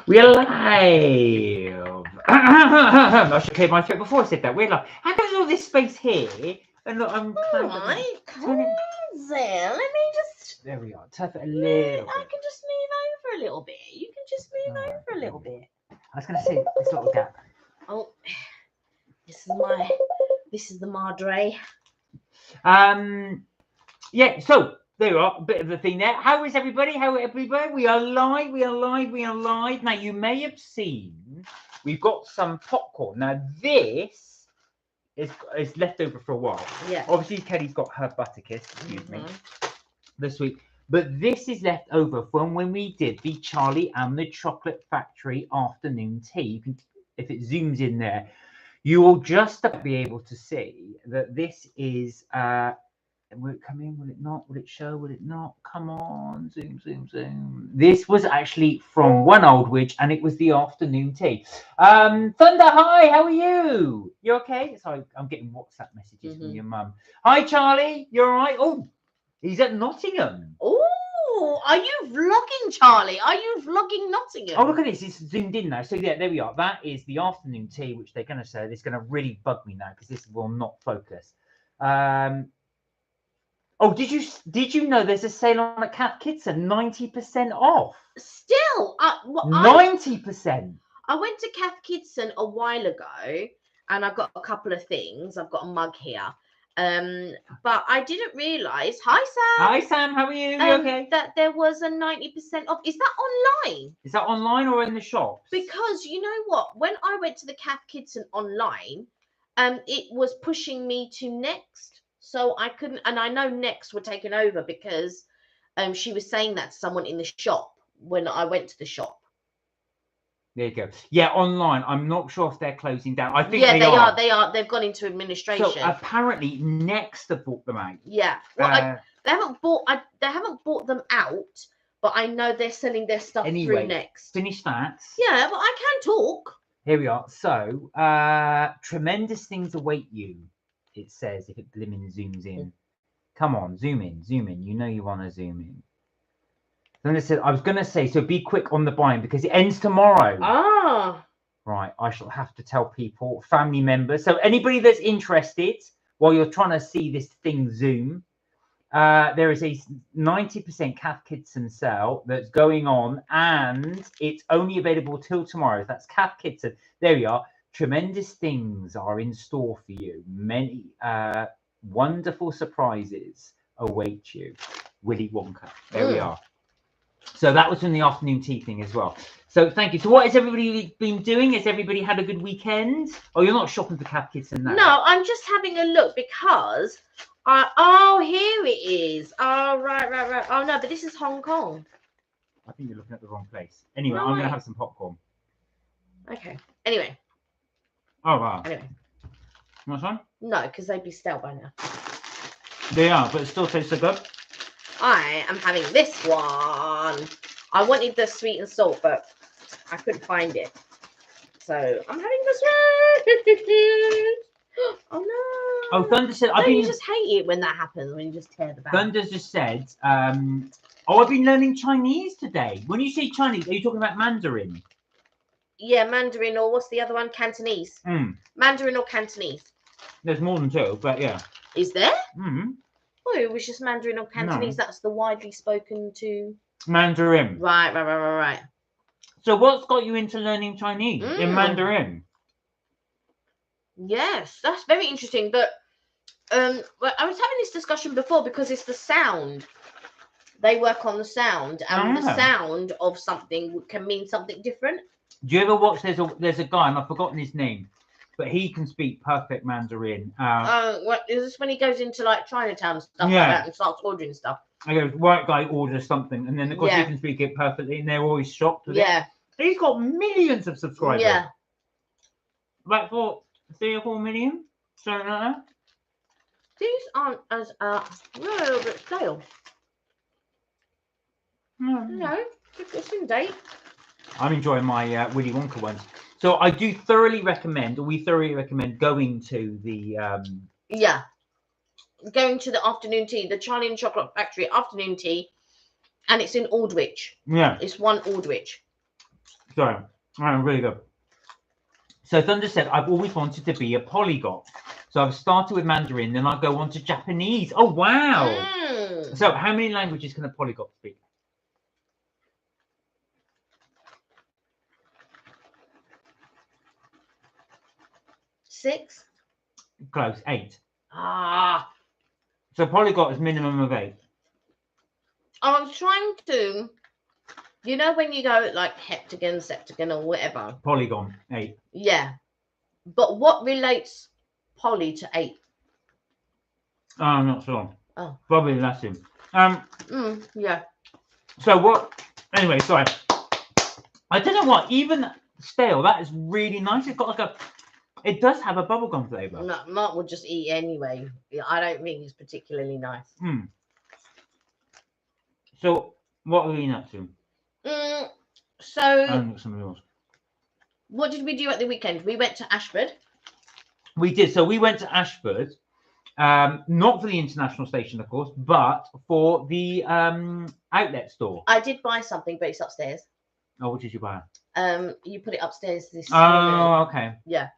We are live. I should clear my throat before I said that. We're live. How comes all this space here? And look, I'm All right, come on, Zell. Let me just. There we are. Turf it a little I bit. can just move over a little bit. You can just move over a little bit. I was going to say this little gap. Oh, this is the Madre. Yeah. So there you are. A bit of a thing there. How is everybody? How are everybody? We are live. We are live. We are live. Now you may have seen we've got some popcorn. Now this is left over for a while. Yeah. Obviously, Kelly's got her butter kiss. Excuse me. This week. But this is left over from when we did the Charlie and the Chocolate Factory afternoon tea. You can, if it zooms in there, you will just be able to see that this is. Will it come in? Will it not? Will it show? Will it not? Come on, zoom, zoom, zoom. This was actually from one old witch, and it was the afternoon tea. Thunder, hi, how are you? You okay? Sorry, I'm getting WhatsApp messages from your mum. Hi, Charlie, you all right? Oh. He's at Nottingham. Oh, are you vlogging, Charlie? Are you vlogging Nottingham? Oh, look at this. It's zoomed in now. So, yeah, there we are. That is the afternoon tea, which they're going to say. It's going to really bug me now because this will not focus. Oh, did you know there's a sale on at Cath Kidston? 90% off. Still, 90%. I went to Cath Kidston a while ago, and I got a couple of things. I've got a mug here. But I didn't realise. Hi, Sam. Hi, Sam. How are you? You okay? That there was a 90% off. Is that online? Is that online or in the shops? Because you know what? When I went to the Cath Kidston online, it was pushing me to Next, so I couldn't. And I know Next were taken over because, she was saying that to someone in the shop when I went to the shop. There you go. Yeah, online. I'm not sure if they're closing down. I think they are. They are. They've gone into administration. So apparently, Next have bought them out. Yeah. Well, they haven't bought them out, but I know they're selling their stuff through Next. Finish that. Yeah, but I can talk. Here we are. So, tremendous things await you. It says if it blimmin' zooms in. Come on, zoom in, zoom in. You know you want to zoom in. Then it said, I was going to say, so be quick on the buying because it ends tomorrow. Ah. Right, I shall have to tell people, family members. So anybody that's interested, while you're trying to see this thing zoom, there is a 90% Cath Kidston sale that's going on, and it's only available till tomorrow. That's Cath Kidston. There we are. Tremendous things are in store for you. Many wonderful surprises await you. Willy Wonka. There we are. So that was from the afternoon tea thing as well. So thank you. So what has everybody been doing? Has everybody had a good weekend? Oh, you're not shopping for Cath Kidston now? No, I'm just having a look because oh, here it is. Oh, right. Oh no, but this is Hong Kong. I think you're looking at the wrong place. Anyway, No, I'm going to have some popcorn. Okay. Anyway. Oh, wow. Anyway. You want some? No, because they'd be stale by now. They are, but it still tastes so good. I am having this one. I wanted the sweet and salt, but I couldn't find it. So I'm having this one. Oh no. Oh, Thunder said, you just hate it when that happens, when you just tear the bag. Thunder just said, I've been learning Chinese today. When you say Chinese, are you talking about Mandarin? Yeah, Mandarin, or what's the other one? Cantonese. Mandarin or Cantonese. There's more than two, but yeah. Is there? Oh, it was just Mandarin or Cantonese. No. That's the widely spoken to. Mandarin. Right. So what's got you into learning Chinese in Mandarin? Yes, that's very interesting. But well, I was having this discussion before because it's the sound. They work on the sound, and the sound of something can mean something different. Do you ever watch? There's a guy, and I've forgotten his name, but he can speak perfect Mandarin. What is this when he goes into like Chinatown and stuff like that and starts ordering stuff? I go, white guy orders something, and then of course he can speak it perfectly, and they're always shocked with it. He's got millions of subscribers. Yeah. Like for 3 or 4 million, something like that. These aren't as a little bit stale. No, it's in date. I'm enjoying my Willy Wonka ones. So I do thoroughly recommend, or we thoroughly recommend going to the going to the afternoon tea, the Charlie and Chocolate Factory afternoon tea, and it's in Aldwych. Yeah. It's 1 Aldwych. Sorry, really good. So Thunder said, I've always wanted to be a polyglot. So I've started with Mandarin, then I'll go on to Japanese. Oh, wow. So how many languages can a polyglot speak? Six. Close, 8. Ah. So polyglot is minimum of 8. I was trying to, you know, when you go like heptagon, septagon, or whatever. Polygon, 8. Yeah. But what relates poly to 8? Oh, I'm not sure. Oh. Probably Latin. Yeah. So what? Anyway, sorry. I don't know what. Even stale, that is really nice. It's got like a. It does have a bubblegum flavour. No, Mark would just eat anyway. I don't think it's particularly nice. So what are we up to? So something else. What did we do at the weekend? We went to Ashford. We did. So we went to Ashford. Not for the international station, of course, but for the outlet store. I did buy something, but it's upstairs. Oh, what did you buy? You put it upstairs this morning. Okay. Yeah.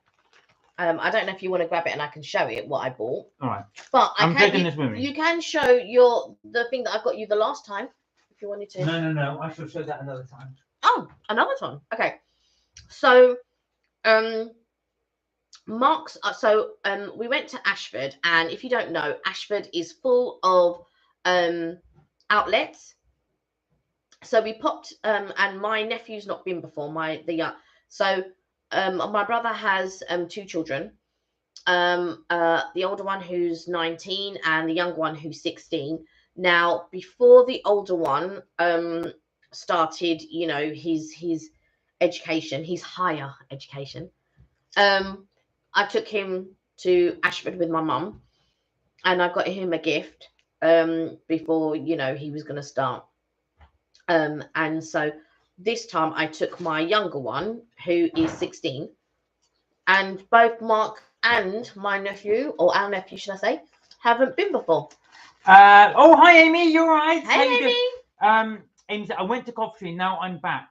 I don't know if you want to grab it and I can show it what I bought. All right. But I'm taking this with me. You can show the thing that I got you the last time if you wanted to. No. I shall show that another time. Oh, another time. Okay. So Mark's we went to Ashford, and if you don't know, Ashford is full of outlets. So we popped and my nephew's not been before. My brother has 2 children. The older one who's 19 and the younger one who's 16. Now, before the older one started, you know, his education, his higher education, I took him to Ashford with my mum, and I got him a gift before, you know, he was going to start. And so this time I took my younger one, who is 16, and both Mark and my nephew, or our nephew, should I say, haven't been before. Oh, hi, Amy. You're right. Hey, Amy. Amy said, I went to Coventry, now I'm back.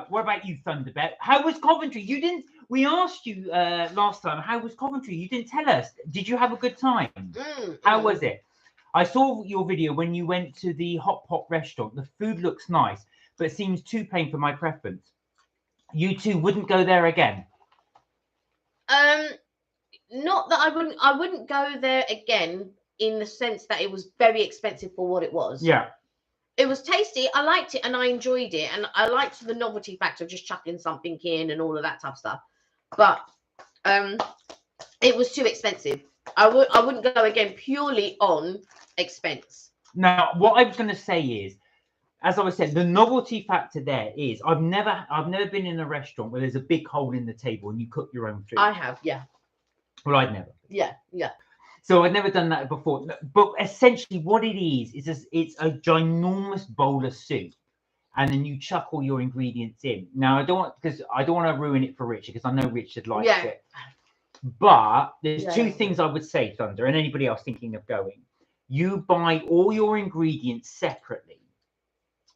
What about you, Thunderbet? How was Coventry? You didn't. We asked you last time, how was Coventry? You didn't tell us. Did you have a good time? How was it? I saw your video when you went to the hot pot restaurant. The food looks nice, but seems too plain for my preference. You two wouldn't go there again? Not that I wouldn't go there again, in the sense that it was very expensive for what it was. Yeah. It was tasty. I liked it and I enjoyed it. And I liked the novelty factor of just chucking something in and all of that type of stuff. But it was too expensive. I wouldn't go again purely on expense. Now, what I was going to say is, as I was saying, the novelty factor there is I've never been in a restaurant where there's a big hole in the table and you cook your own food. I have, yeah. Well, I'd never. Yeah. So I'd never done that before. But essentially what it is it's a ginormous bowl of soup, and then you chuck all your ingredients in. Now, I don't want to ruin it for Richard, because I know Richard likes it. But there's 2 things I would say, Thunder, and anybody else thinking of going. You buy all your ingredients separately.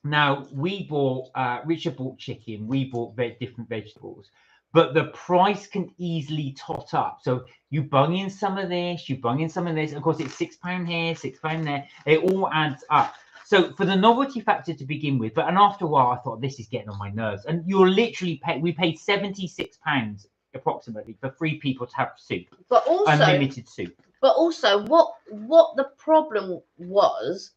Now, Richard bought chicken, we bought different vegetables, but the price can easily tot up. So you bung in some of this, Of course, it's £6 here, £6 there. It all adds up. So for the novelty factor to begin with, and after a while, I thought, this is getting on my nerves. And you're literally we paid £76 approximately for 3 people to have soup, but also unlimited soup. But also, what the problem was,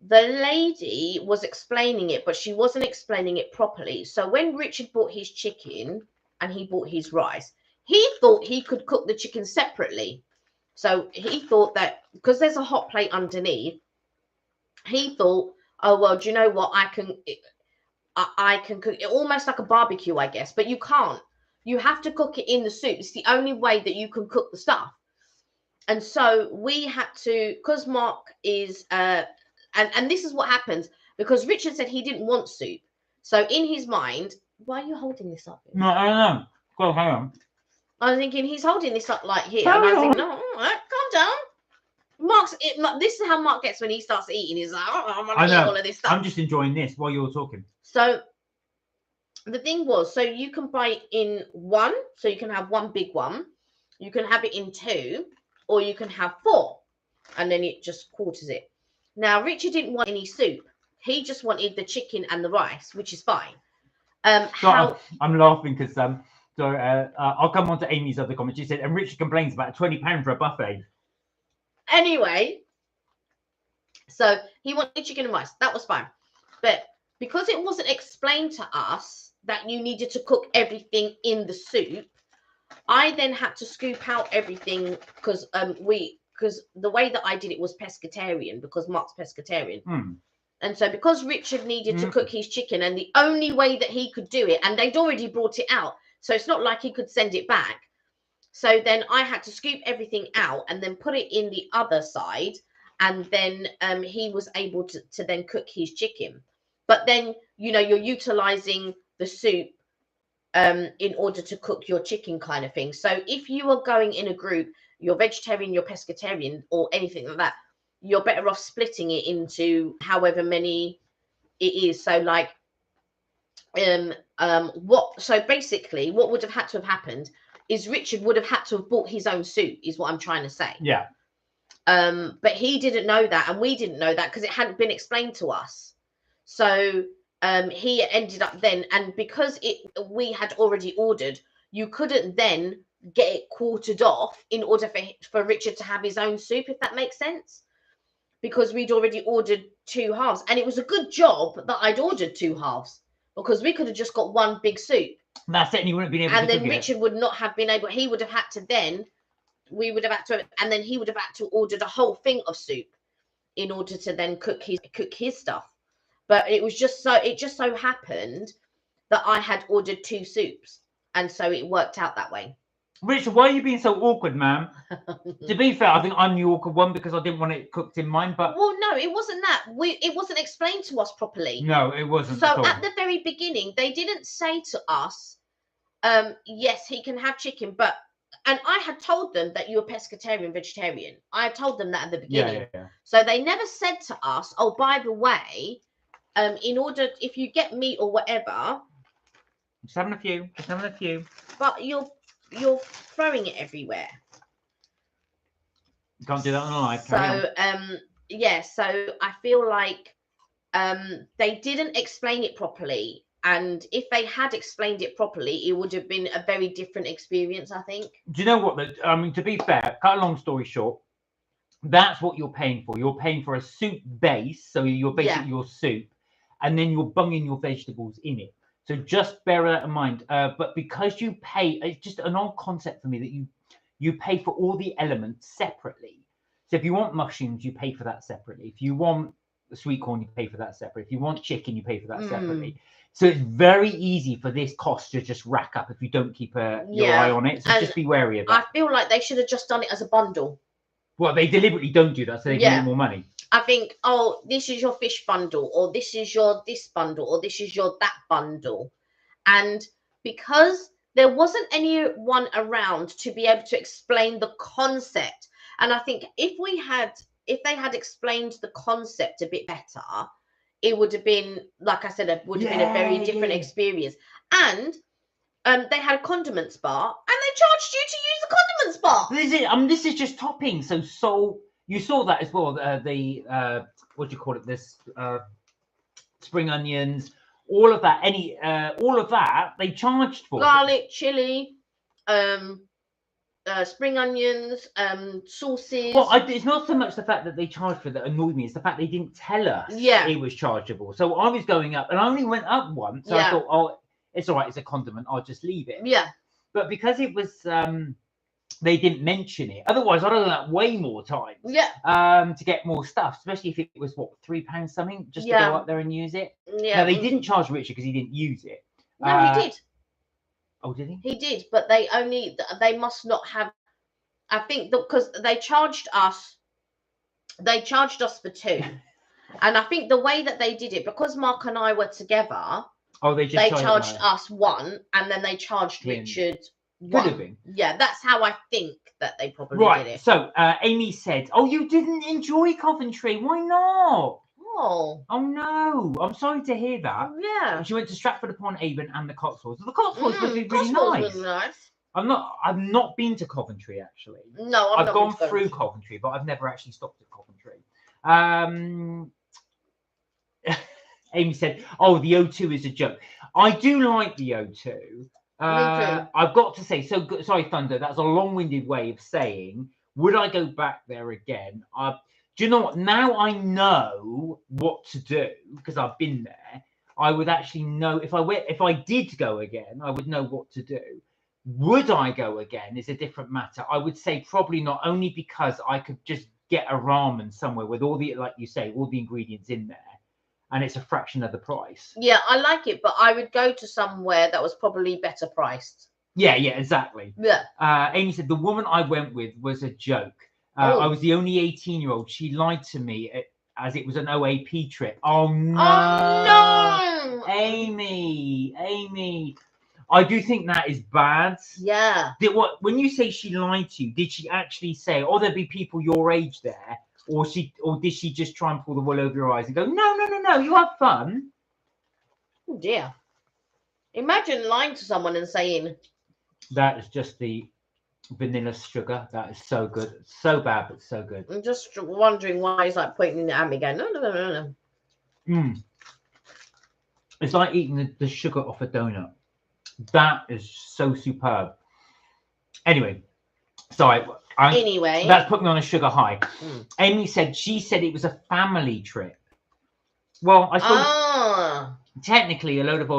the lady was explaining it, but she wasn't explaining it properly. So when Richard bought his chicken and he bought his rice, he thought he could cook the chicken separately. So he thought that because there's a hot plate underneath, he thought, oh, well, do you know what? I can cook it almost like a barbecue, I guess, but you can't. You have to cook it in the soup. It's the only way that you can cook the stuff. And so we had to, because Mark is, and this is what happens, because Richard said he didn't want soup. So in his mind, why are you holding this up? No, I don't know. Go, hang on. I was thinking, he's holding this up like here. And I was thinking, no, all right, calm down. This is how Mark gets when he starts eating. He's like, oh, I'm going to eat all of this stuff. I'm just enjoying this while you're talking. So the thing was, so you can buy it in one, so you can have one big one, you can have it in two, or you can have four, and then it just quarters it. Now, Richard didn't want any soup. He just wanted the chicken and the rice, which is fine. So I'm laughing because I'll come on to Amy's other comment. She said, and Richard complains about £20 for a buffet. Anyway, so he wanted chicken and rice. That was fine. But because it wasn't explained to us that you needed to cook everything in the soup, I then had to scoop out everything because the way that I did it was pescatarian, because Mark's pescatarian. And so because Richard needed to cook his chicken, and the only way that he could do it, and they'd already brought it out, so it's not like he could send it back. So then I had to scoop everything out and then put it in the other side, and then he was able to then cook his chicken. But then, you know, you're utilizing the soup in order to cook your chicken, kind of thing. So if you are going in a group, you're vegetarian, you're pescatarian, or anything like that, you're better off splitting it into however many it is. So like so basically what would have had to have happened is Richard would have had to have bought his own soup, is what I'm trying to say. Yeah. But he didn't know that, and we didn't know that because it hadn't been explained to us. So he ended up then, and because we had already ordered, you couldn't then get it quartered off in order for Richard to have his own soup, if that makes sense, because we'd already ordered 2 halves. And it was a good job that I'd ordered 2 halves, because we could have just got one big soup. That's it, and you wouldn't have been able and to then cook Richard it. would not have been able, he would have had to then, we would have had to, and then he would have had to order the whole thing of soup in order to then cook his stuff. But it was just so happened that I had ordered 2 soups, and so it worked out that way. Richard, why are you being so awkward, ma'am? To be fair, I think I'm the awkward one because I didn't want it cooked in mine. But well, no, it wasn't that. It wasn't explained to us properly. No, it wasn't. So at the very beginning, they didn't say to us, yes, he can have chicken, but, and I had told them that you were pescatarian, vegetarian. I had told them that at the beginning. Yeah. So they never said to us, oh, by the way, in order, if you get meat or whatever, just having a few. But you're throwing it everywhere. You can't do that on a live. So yeah, so I feel like they didn't explain it properly, and if they had explained it properly, it would have been a very different experience, I think. Do you know what? I mean, to be fair, cut a long story short, that's what you're paying for. You're paying for a soup base, so you're basically your soup, and then you're bunging your vegetables in it. So just bear that in mind. But because you pay, it's just an odd concept for me that you pay for all the elements separately. So if you want mushrooms, you pay for that separately. If you want the sweet corn, you pay for that separately. If you want chicken, you pay for that separately. So it's very easy for this cost to just rack up if you don't keep your eye on it. So and just be wary of that. I feel like they should have just done it as a bundle. Well, they deliberately don't do that, so they can get more money. I think, oh, this is your fish bundle, or this is your this bundle, or this is your that bundle. And because there wasn't anyone around to be able to explain the concept, and I think if they had explained the concept a bit better, it would have been, like I said, it would have been a very different experience. And they had a condiments bar, and they charged you to use the condiments bar. This is just topping. So you saw that as well. The what do you call it? This spring onions, all of that. All of that they charged for. Garlic, chili, spring onions, sauces. Well, it's not so much the fact that they charged for that annoyed me. It's the fact they didn't tell us it was chargeable. So I was going up, and I only went up once. So I thought, oh, it's all right. It's a condiment. I'll just leave it. Yeah. But because it was, they didn't mention it. Otherwise, I'd have done that way more times. Yeah. To get more stuff, especially if it was what, £3 something, just to go up there and use it. Yeah. Now they didn't charge Richard because he didn't use it. No, he did. Oh, did he? He did, but they must not have. I think because they charged us for 2, and I think the way that they did it, because Mark and I were together. Oh, they charged us 1, and then they charged Richard 1. Could have been. Yeah, that's how I think that they probably did it. So Amy said, "Oh, you didn't enjoy Coventry? Why not?" Oh. Oh no, I'm sorry to hear that. Yeah. She went to Stratford-upon-Avon and the Cotswolds. The Cotswolds must be really Cotswolds nice. was nice. I've not been to Coventry actually. No, I've not gone been to through Coventry, but I've never actually stopped at Coventry. Amy said, "Oh, the O2 is a joke." I do like the O2. Me too. I've got to say, sorry, Thunder. That's a long-winded way of saying, would I go back there again? Do you know what? Now I know what to do because I've been there. I would actually know if I did go again, I would know what to do. Would I go again is a different matter. I would say probably not, only because I could just get a ramen somewhere with all the, like you say, all the ingredients in there, and it's a fraction of the price. Yeah, I like it, but I would go to somewhere that was probably better priced. Yeah, exactly. Yeah. Amy said the woman I went with was a joke. I was the only 18-year-old. She lied to me as it was an OAP trip. Oh no! Oh no! Amy. I do think that is bad. Yeah. When you say she lied to you, did she actually say, "Oh, there'd be people your age there," or did she just try and pull the wool over your eyes and go, "No, you have fun"? Oh dear. Imagine lying to someone and saying, "That is just the vanilla sugar. That is so good, so bad, but so good." I'm just wondering why he's like pointing at me, going, no. It's like eating the sugar off a donut. That is so superb. Anyway, sorry. That's put me on a sugar high. Amy said she said it was a family trip. Well, I suppose technically a load of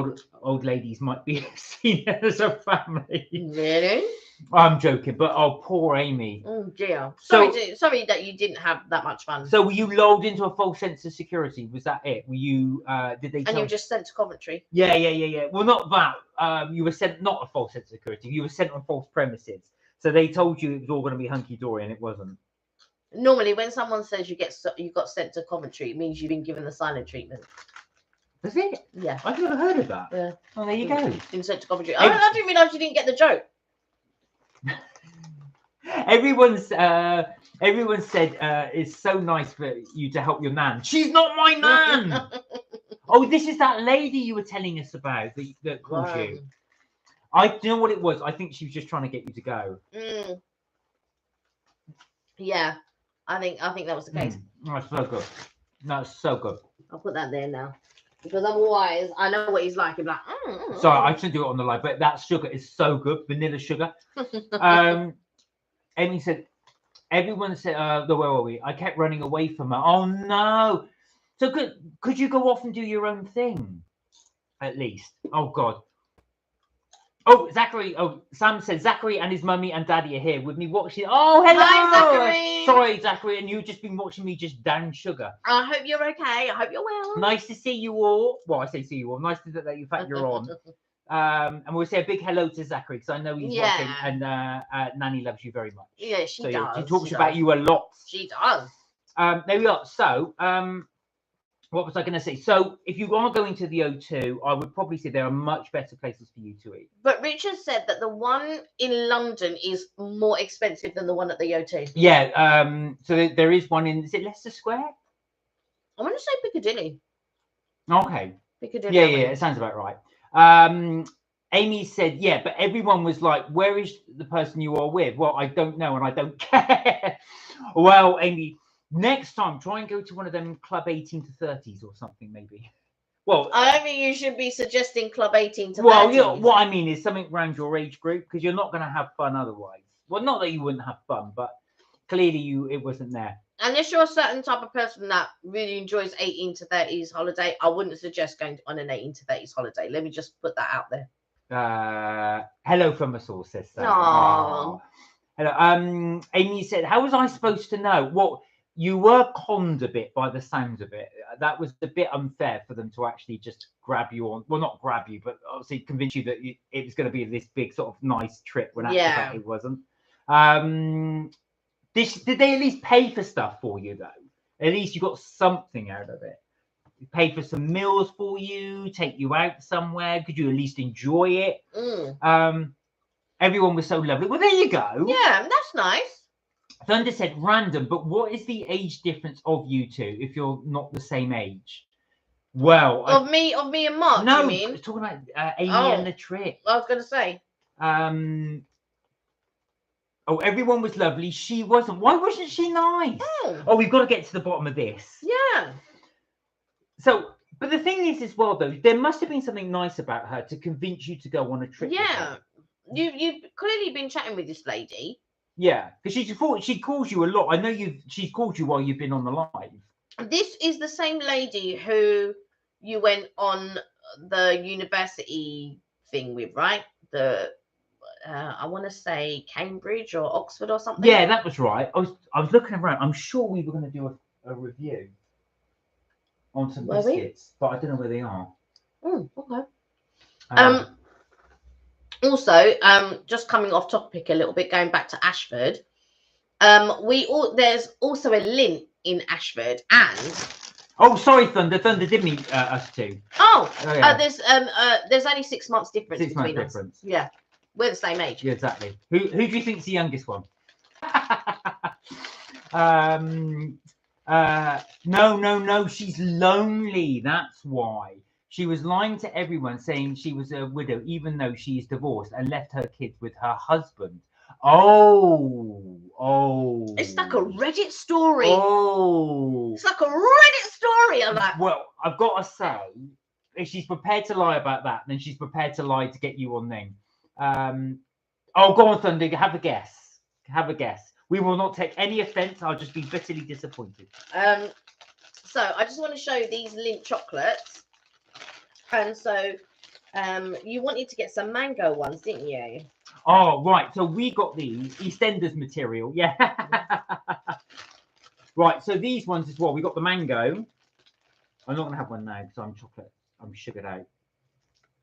old ladies might be seen as a family. Really? I'm joking, but poor Amy. Oh dear. Sorry that you didn't have that much fun. So were you lulled into a false sense of security? Was that it? Were you? Did they? And you were just sent to Coventry? Yeah. Well, not that. You were sent not a false sense of security. You were sent on false premises. So they told you it was all going to be hunky dory, and it wasn't. Normally, when someone says you got sent to Coventry, it means you've been given the silent treatment. Does it? Yeah. I've never heard of that. Yeah. Oh, there you go. Been sent to Coventry. I didn't realise you didn't get the joke. Everyone said it's so nice for you to help your nan. She's not my nan. Oh, this is that lady you were telling us about that calls you. Do you know what it was? I think she was just trying to get you to go. Yeah, I think that was the case. That's so good. That's so good. I'll put that there now. Because otherwise, I know what he's like. He's like, Sorry, I shouldn't do it on the live, but that sugar is so good. Vanilla sugar. Amy said, everyone said, where were we? I kept running away from her. Oh, no. So could you go off and do your own thing? At least. Oh, God. Oh, Zachary. Oh, Sam said Zachary and his mummy and daddy are here with me watching. Oh, hello. Hi, Zachary. Sorry, Zachary. And you've just been watching me just down sugar. I hope you're okay. I hope you're well. Nice to see you all. Well, I say see you all. Nice to that you fact you're on. And we'll say a big hello to Zachary because I know he's watching, and Nanny loves you very much. Yeah, she does. She talks about you a lot. She does. There we are. So, what was I going to say? So, if you are going to the O2, I would probably say there are much better places for you to eat. But Richard said that the one in London is more expensive than the one at the O2. Yeah. So there is one in. Is it Leicester Square? I want to say Piccadilly. Okay. Piccadilly. Yeah. It sounds about right. Amy said, yeah, but everyone was like, where is the person you are with? Well, I don't know, and I don't care. Well, Amy, next time, try and go to one of them Club 18 to 30s or something, maybe. Well, I don't think you should be suggesting Club 18 to 30s. Well, yeah, what I mean is something around your age group, because you're not going to have fun otherwise. Well, not that you wouldn't have fun, but clearly it wasn't there. Unless you're a certain type of person that really enjoys 18 to 30s holiday, I wouldn't suggest going on an 18 to 30s holiday. Let me just put that out there. Hello from us all, sister. Aww. Hello. Amy said, how was I supposed to know? Well, you were conned a bit by the sounds of it. That was a bit unfair for them to actually just grab you on. Well, not grab you, but obviously convince you that it was going to be this big sort of nice trip when actually it wasn't. Did they at least pay for stuff for you, though? At least you got something out of it. Pay for some meals for you, take you out somewhere. Could you at least enjoy it? Everyone was so lovely. Well, there you go. Yeah, that's nice. Thunder said random, but what is the age difference of you two if you're not the same age? Well, Of me and Mark, no, you mean? talking about Amy Oh. and the trip. I was going to say. Oh, everyone was lovely. She wasn't. Why wasn't she nice? Oh, we've got to get to the bottom of this. Yeah. So, but the thing is as well, though, there must have been something nice about her to convince you to go on a trip. Yeah. You've clearly been chatting with this lady. Yeah, because she calls you a lot. I know she's called you while you've been on the live. This is the same lady who you went on the university thing with, right? I want to say Cambridge or Oxford or something. Yeah, that was right. I was looking around. I'm sure we were going to do a review on some biscuits, but I don't know where they are. Okay. Also, just coming off topic a little bit, going back to Ashford. There's also a Lint in Ashford, and oh, sorry, Thunder did meet us too. Yeah. There's only 6 months difference 6 months between difference. us. Yeah, we're the same age. Yeah, exactly. Who do you think's the youngest one? No, she's lonely. That's why. She was lying to everyone, saying she was a widow, even though she is divorced and left her kids with her husband. Oh. It's like a Reddit story. Oh. It's like a Reddit story. I'm like, well, I've got to say, if she's prepared to lie about that, then she's prepared to lie to get you on name. Oh, go on, Thunder. Have a guess. Have a guess. We will not take any offence. I'll just be bitterly disappointed. So I just want to show these Lint chocolates. And so you wanted to get some mango ones, didn't you? Oh, right. So we got these EastEnders material. Yeah. Right. So these ones as well. We got the mango. I'm not going to have one now because I'm chocolate. I'm sugared out.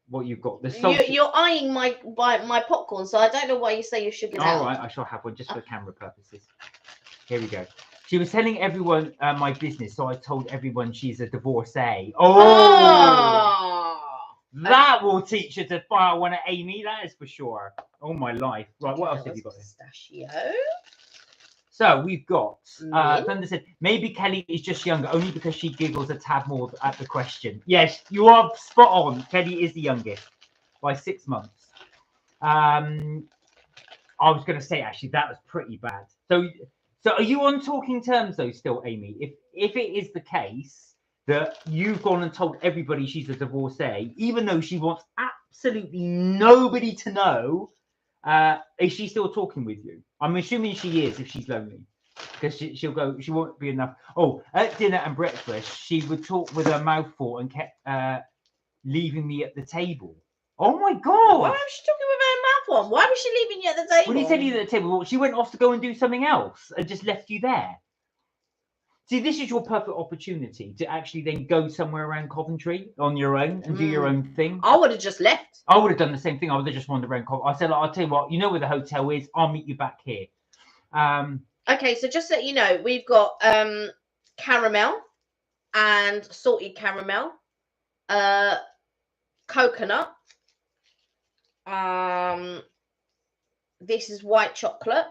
What you've got? The salt. You're eyeing my popcorn, so I don't know why you say you're sugared out. All right. I shall have one just for camera purposes. Here we go. She was telling everyone my business, so I told everyone she's a divorcee. Oh! That will teach her to fire one at Amy, that is for sure. Oh, my life. Right, what else have you got here? Pistachio. So we've got, Thunder said, maybe Kelly is just younger, only because she giggles a tad more at the question. Yes, you are spot on. Kelly is the youngest by 6 months. I was going to say, actually, that was pretty bad. So are you on talking terms, though, still, Amy? If it is the case that you've gone and told everybody she's a divorcee, even though she wants absolutely nobody to know, is she still talking with you? I'm assuming she is if she's lonely, because she'll go. She won't be enough. Oh, at dinner and breakfast, she would talk with her mouth full and kept leaving me at the table. Oh my God! Why was she talking with her mouth on? Why was she leaving you at the table? When he said you at the table, well, she went off to go and do something else and just left you there. See, this is your perfect opportunity to actually then go somewhere around Coventry on your own and do your own thing. I would have just left. I would have done the same thing. I would have just wandered around Coventry. I said, I'll tell you what, you know where the hotel is. I'll meet you back here. Okay, so just so you know, we've got caramel and salted caramel, coconut. This is white chocolate.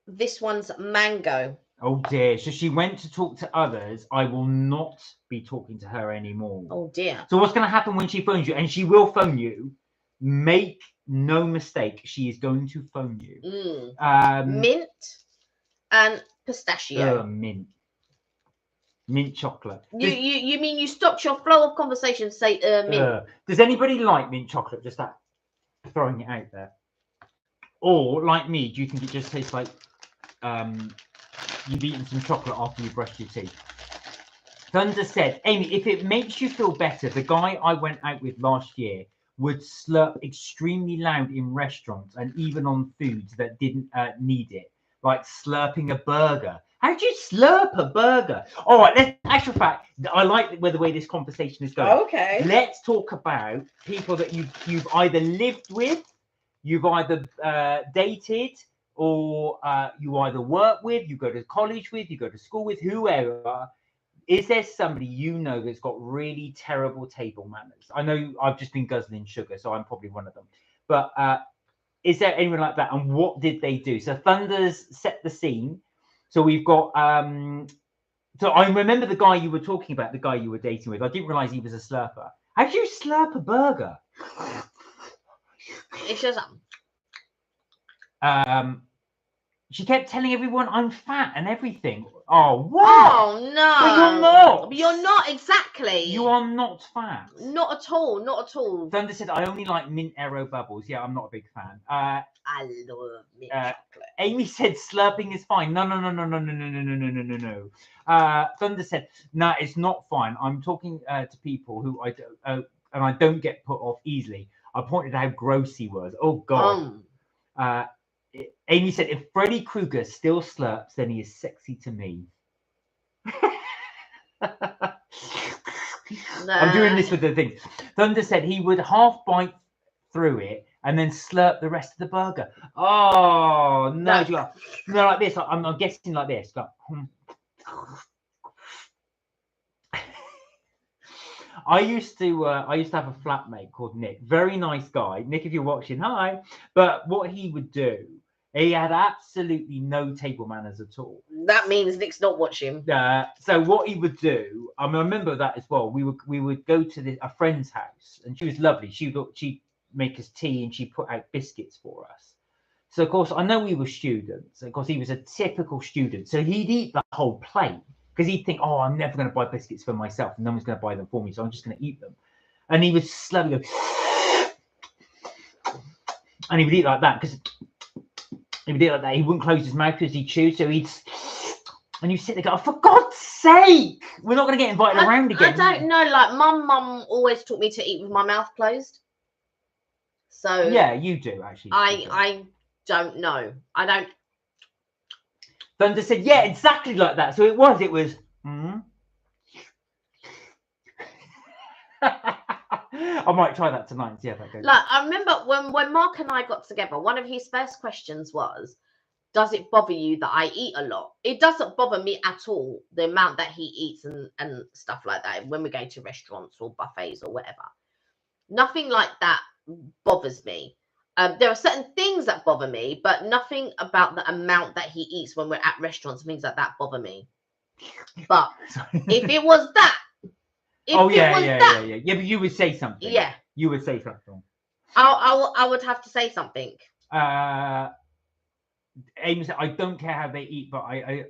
This one's mango. Oh dear. So she went to talk to others. I will not be talking to her anymore. Oh dear. So what's going to happen when she phones you? And she will phone you. Make no mistake. She is going to phone you. Mint and pistachio. Mint. Mint chocolate. You mean you stopped your flow of conversation to say mint? Does anybody like mint chocolate? Just that throwing it out there. Or like me, do you think it just tastes like you've eaten some chocolate after you brushed your teeth? Thunder said, Amy, if it makes you feel better, the guy I went out with last year would slurp extremely loud in restaurants and even on foods that didn't need it, like slurping a burger. How do you slurp a burger? All right, let's actual fact. I like the way this conversation is going. Okay. Let's talk about people that you've either lived with, you've either dated, or you either work with, you go to college with, you go to school with, whoever. Is there somebody you know that's got really terrible table manners? I know I've just been guzzling sugar, so I'm probably one of them. But is there anyone like that? And what did they do? So Thunder's set the scene. So we've got so I remember the guy you were talking about, the guy you were dating with. I didn't realize he was a slurper. How do you slurp a burger? It's just she kept telling everyone I'm fat and everything. Oh wow! Oh no! But you're not. You're not exactly. You are not fat. Not at all. Not at all. Thunder said I only like mint aero bubbles. Yeah, I'm not a big fan. I love mint chocolate. Amy said slurping is fine. No. Thunder said no, it's not fine. I'm talking to people who I don't, and I don't get put off easily. I pointed out how gross he was. Oh god. Amy said, if Freddy Krueger still slurps, then he is sexy to me. I'm doing this with the thing. Thunder said he would half bite through it and then slurp the rest of the burger. Oh, no. No, like this. I'm guessing like this. Like, I used to have a flatmate called Nick. Very nice guy. Nick, if you're watching, hi. But what he would do, he had absolutely no table manners at all. That means Nick's not watching. So what he would do, I remember that as well. We would go to a friend's house, and she was lovely. She'd make us tea, and she put out biscuits for us. So of course, I know we were students. Of course, he was a typical student, so he'd eat the whole plate because he'd think, "Oh, I'm never going to buy biscuits for myself, and no one's going to buy them for me, so I'm just going to eat them." And he would slowly go, and he would eat like that because. He would do it like that. He wouldn't close his mouth because he chewed. So he'd, and you sit there, go, oh, for God's sake, we're not going to get invited around again. I don't know. Like mum always taught me to eat with my mouth closed. So yeah, you do actually. I don't know. I don't. Thunder said, yeah, exactly like that. So it was. I might try that tonight and see how that goes. Like I remember when Mark and I got together, one of his first questions was, does it bother you that I eat a lot? It doesn't bother me at all, the amount that he eats and stuff like that when we go to restaurants or buffets or whatever. Nothing like that bothers me. There are certain things that bother me, but nothing about the amount that he eats when we're at restaurants and things like that bother me. But if it was that, yeah, but you would say something. Yeah, you would say something. I would have to say something. Amy said, I don't care how they eat, but I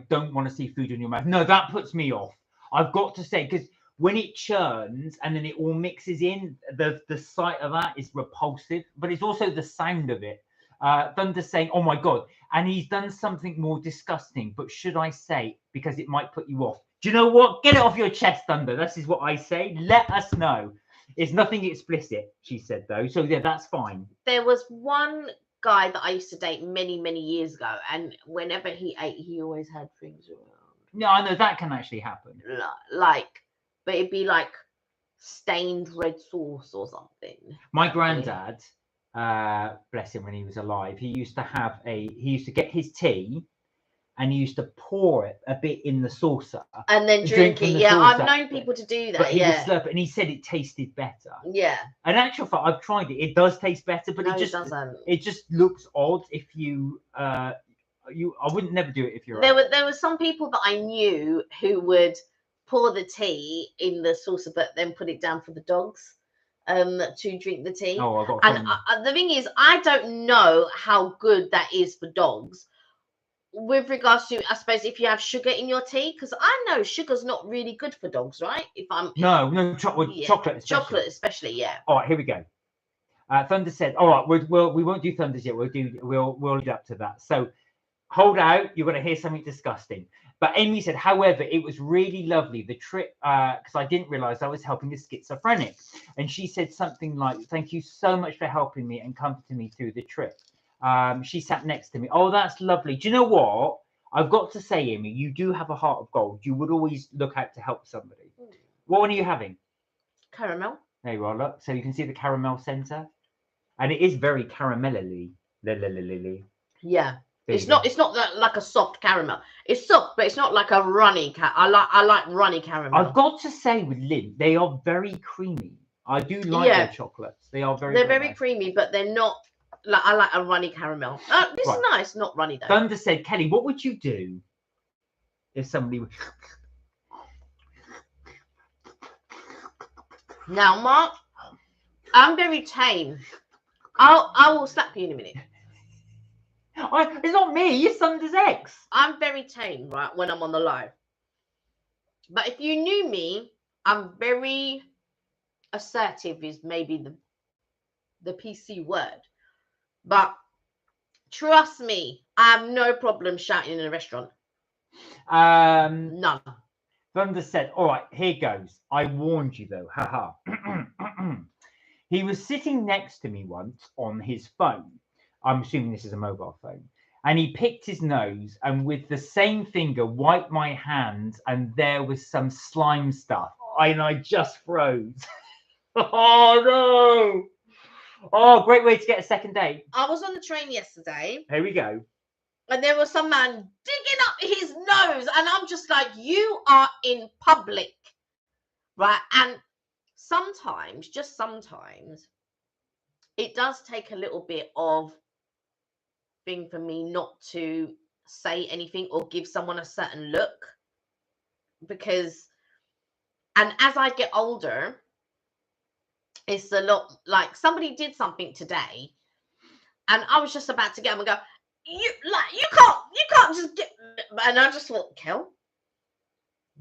don't want to see food in your mouth. No, that puts me off. I've got to say, because when it churns and then it all mixes in, the sight of that is repulsive, but it's also the sound of it. Thunder's saying, oh my God, and he's done something more disgusting, but should I say, because it might put you off? Do you know what? Get it off your chest, Thunder. This is what I say. Let us know. It's nothing explicit, she said, though. So, yeah, that's fine. There was one guy that I used to date many, many years ago. And whenever he ate, he always had things around. No, I know that can actually happen. But it'd be like stained red sauce or something. My granddad, bless him, when he was alive, he used to get his tea. And he used to pour it a bit in the saucer. And then drink it. Yeah, I've known people to do that. But he would slurp it, and he said it tasted better. Yeah. In actual fact, I've tried it. It does taste better, but it doesn't. It just looks odd if you I wouldn't never do it if you're there were some people that I knew who would pour the tea in the saucer, but then put it down for the dogs to drink the tea. Oh, I got and the thing is, I don't know how good that is for dogs. With regards to, I suppose, if you have sugar in your tea, because I know sugar's not really good for dogs, right? Chocolate especially, yeah. All right, here we go. Thunder said, all right, we won't do Thunders yet. We'll lead up to that. So hold out. You're going to hear something disgusting. But Amy said, however, it was really lovely, the trip, because I didn't realize I was helping a schizophrenic. And she said something like, thank you so much for helping me and comforting me through the trip. She sat next to me. Oh, that's lovely. Do you know what? I've got to say, Amy, you do have a heart of gold. You would always look out to help somebody. What one are you having? Caramel. There you are, look. So you can see the caramel centre. And it is very caramelly. Yeah. It's not like a soft caramel. It's soft, but it's not like a runny I like runny caramel. I've got to say with Lynn, they are very creamy. I do like their chocolates. They are very very nice. creamy, but they're not Like I like a runny caramel. This is nice, not runny though. Thunder said, Kelly, what would you do if somebody would... Now, Mark, I'm very tame. I will slap you in a minute. It's not me, it's Thunder's ex. I'm very tame, right, when I'm on the live. But if you knew me, I'm very assertive is maybe the PC word. But trust me, I have no problem shouting in a restaurant. None. Thunder said, all right, here goes. I warned you though, haha. He was sitting next to me once on his phone. I'm assuming this is a mobile phone. And he picked his nose and with the same finger wiped my hands and there was some slime stuff. And I just froze. Oh no. Oh, great way to get a second date. I was on the train yesterday. Here we go. And there was some man digging up his nose. And I'm just like, you are in public. Right? And sometimes, just sometimes, it does take a little bit of thing for me not to say anything or give someone a certain look. Because, and as I get older, it's a lot like somebody did something today and I was just about to get them and go, you can't just get, and I just thought, Kel,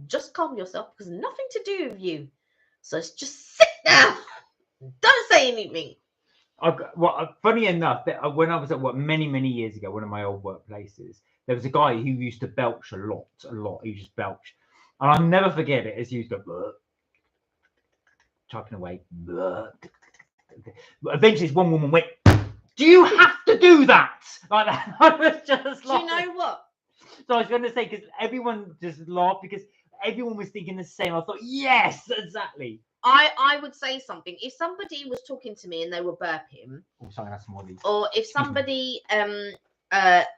just calm yourself because nothing to do with you. So just sit down. Don't say anything. Well, funny enough, that when I was at work many years ago, one of my old workplaces, there was a guy who used to belch a lot. He just belched. And I'll never forget it as he used to typing away. Eventually, this one woman went, do you have to do that? Like that. I was just like, do you know what? So I was going to say, because everyone just laughed because everyone was thinking the same. I thought, yes, exactly. I would say something. If somebody was talking to me and they were burping, sorry, that's more of these. Or if somebody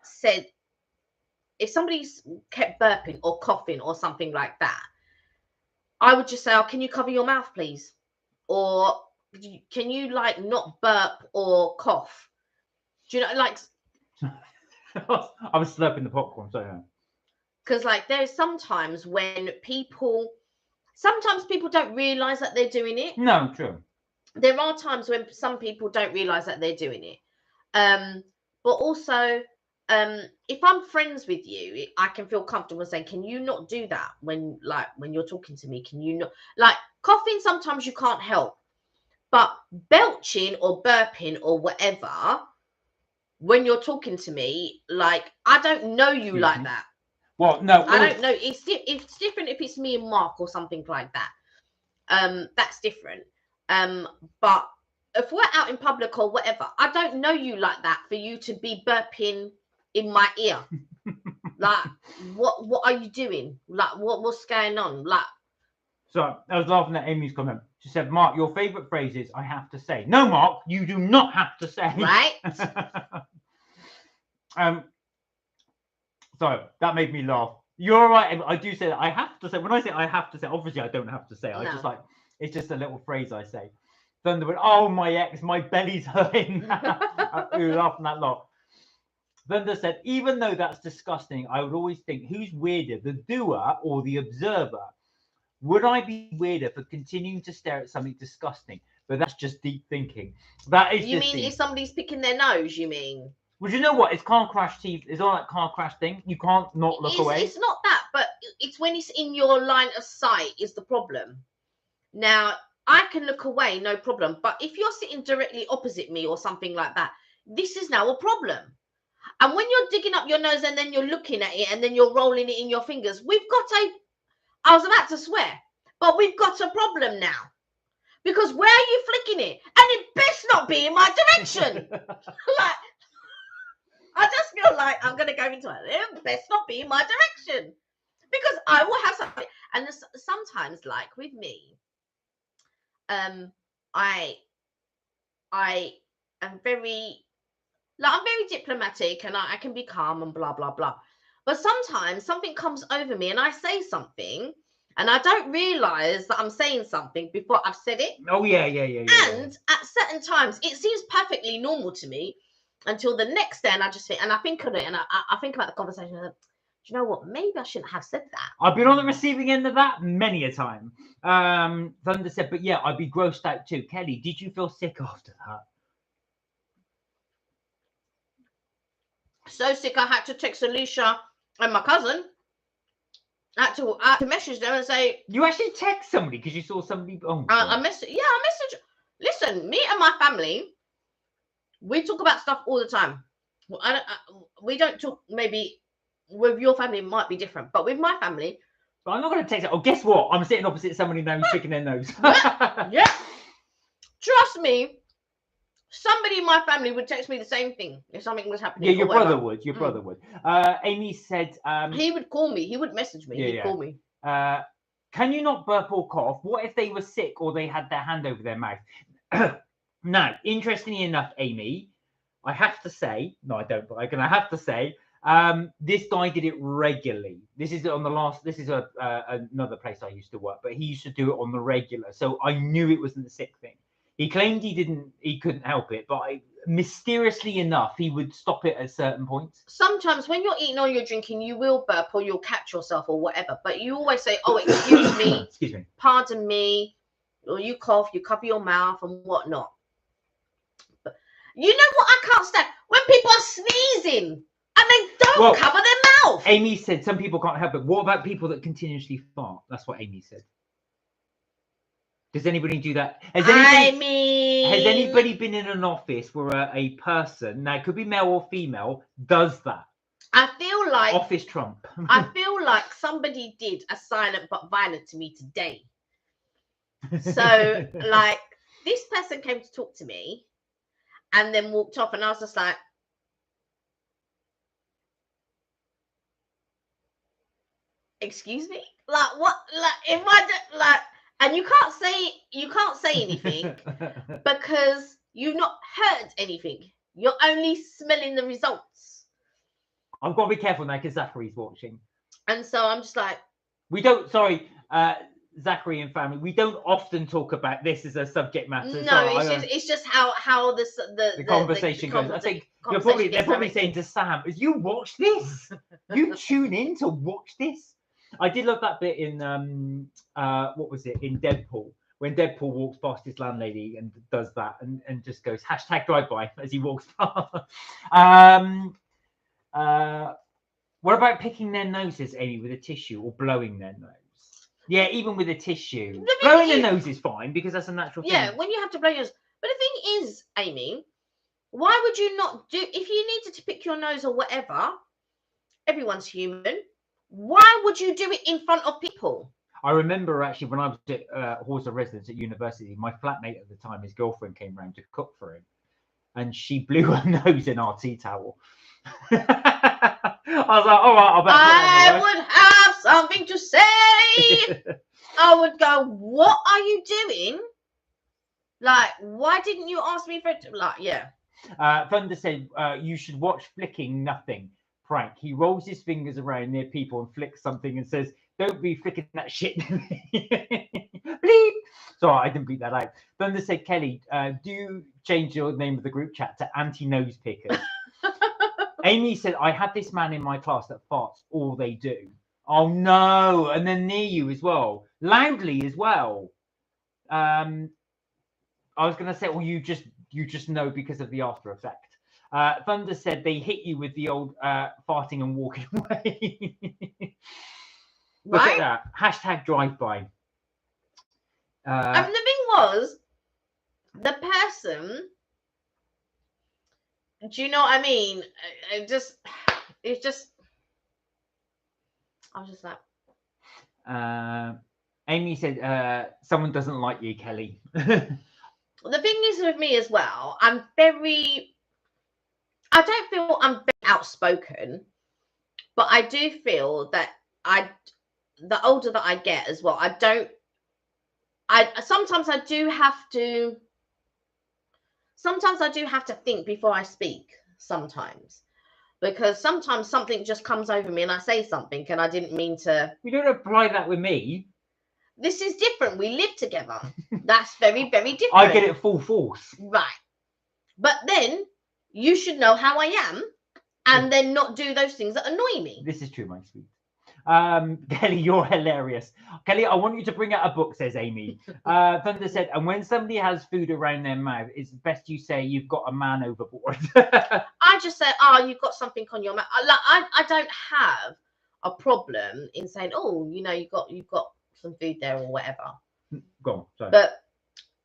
said, if somebody kept burping or coughing or something like that, I would just say, oh, can you cover your mouth, please? Or can you like not burp or cough? Do you know, like... I was slurping the popcorn, so yeah. Because like there's sometimes when sometimes people don't realise that they're doing it. No, true. There are times when some people don't realise that they're doing it. But also, if I'm friends with you, I can feel comfortable saying, can you not do that when you're talking to me? Can you not, like coughing, sometimes you can't help, but belching or burping or whatever, when you're talking to me, like, I don't know you like that. Well, no. I don't know. It's different if it's me and Mark or something like that. That's different. But if we're out in public or whatever, I don't know you like that for you to be burping in my ear. Like, what are you doing? Like, what's going on? Like, so I was laughing at Amy's comment. She said, Mark, your favourite phrase is, I have to say. No, Mark, you do not have to say. Right? So that made me laugh. You're right. I do say that. I have to say. When I say I have to say, obviously I don't have to say. I just like, it's just a little phrase I say. Thunder went, oh, my ex, my belly's hurting. We were laughing that lot. Thunder said, even though that's disgusting, I would always think, who's weirder, the doer or the observer? Would I be weirder for continuing to stare at something disgusting? But that's just deep thinking. That is. You mean deep. If somebody's picking their nose? You mean? Well, you know what? It's car crash TV. It's all that car crash thing. You can't not look away. It's not that, but it's when it's in your line of sight is the problem. Now, I can look away, no problem. But if you're sitting directly opposite me or something like that, this is now a problem. And when you're digging up your nose and then you're looking at it and then you're rolling it in your fingers, I was about to swear, but we've got a problem now. Because where are you flicking it? And it best not be in my direction. Like, I just feel like I'm going to go into it. It best not be in my direction. Because I will have something. And sometimes, like with me, I am very, like, I'm very diplomatic and I can be calm and blah, blah, blah. But sometimes something comes over me and I say something and I don't realise that I'm saying something before I've said it. Oh, yeah. And at certain times, it seems perfectly normal to me. until the next day, and I just think, and I think on it, and I think about the conversation. And do you know what? Maybe I shouldn't have said that. I've been on the receiving end of that many a time. Thunder said, but yeah, I'd be grossed out too. Kelly, did you feel sick after that? So sick, I had to text Alicia and my cousin. I had to message them and say. You actually text somebody because you saw somebody. Oh, I message. Yeah, I message. Listen, me and my family, we talk about stuff all the time. We don't talk. Maybe with your family it might be different, but with my family, but I'm not going to text it. Oh, guess what? I'm sitting opposite somebody now who's picking their nose. Yeah. Trust me. Somebody in my family would text me the same thing if something was happening. Yeah, your brother would. Your brother would. Amy said. He would call me. He would message me. He'd call me. Can you not burp or cough? What if they were sick or they had their hand over their mouth? Now, interestingly enough, Amy, I have to say, no, I don't, but I'm going to have to say, this guy did it regularly. This is on the last, this is another place I used to work, but he used to do it on the regular. So I knew it wasn't a sick thing. He claimed he couldn't help it, but mysteriously enough, he would stop it at certain points. Sometimes when you're eating or you're drinking, you will burp or you'll catch yourself or whatever, but you always say, oh, excuse me, excuse me, pardon me, or you cough, you cover your mouth and whatnot. But you know what I can't stand? When people are sneezing and they don't cover their mouth. Amy said some people can't help it. What about people that continuously fart? That's what Amy said. Does anybody do that? Has anybody been in an office where a person, now it could be male or female, does that? I feel like office Trump. I feel like somebody did a silent but violent to me today. So like this person came to talk to me and then walked off, and I was just like, excuse me? Like what? Like if I like. And you can't say anything because you've not heard anything. You're only smelling the results. I've got to be careful now because Zachary's watching. And so I'm just like, we don't. Sorry, Zachary and family. We don't often talk about this as a subject matter. No, it's just how the conversation goes. I think they're probably saying to Sam, "Is you watch this? You tune in to watch this." I did love that bit in what was it in Deadpool, when Deadpool walks past his landlady and does that and just goes #drive-by as he walks past. What about picking their noses, Amy, with a tissue or blowing their nose? Yeah, even with a tissue. Blowing their nose is fine because that's a natural thing. Yeah, when you have to blow your nose. But the thing is, Amy, why would you not do, if you needed to pick your nose or whatever, everyone's human. Why would you do it in front of people? I remember actually when I was at Horsa Residence at university, my flatmate at the time, his girlfriend came round to cook for him, and she blew her nose in our tea towel. I was like, all right, I would have something to say. I would go, what are you doing? Like, why didn't you ask me for it? Like, yeah. Thunder said, you should watch Flicking Nothing. Prank. He rolls his fingers around near people and flicks something and says, don't be flicking that shit. Bleep. Sorry, I didn't bleep that out. Thunder said, Kelly, do change your name of the group chat to anti-nose pickers. Amy said, I had this man in my class that farts all they do. Oh no. And then near you as well. Loudly as well. I was going to say, well, you just know because of the after effect. Thunder said they hit you with the old farting and walking away. Look at that. #drive-by. And the thing was, the person, do you know what I mean? I was just like. Amy said, someone doesn't like you, Kelly. The thing is with me as well, I don't feel I'm very outspoken, but I do feel that the older that I get as well, sometimes I do have to think before I speak sometimes, because sometimes something just comes over me and I say something and I didn't mean to. You don't apply that with me. This is different. We live together. That's very, very different. I get it full force. Right. But then you should know how I am and then not do those things that annoy me. This is true, my sweet. Kelly, you're hilarious. Kelly, I want you to bring out a book, says Amy. Thunder said, and when somebody has food around their mouth, it's best you say you've got a man overboard. I just say, oh, you've got something on your mouth. I don't have a problem in saying, oh, you know, you've got some food there or whatever. Go on, sorry. But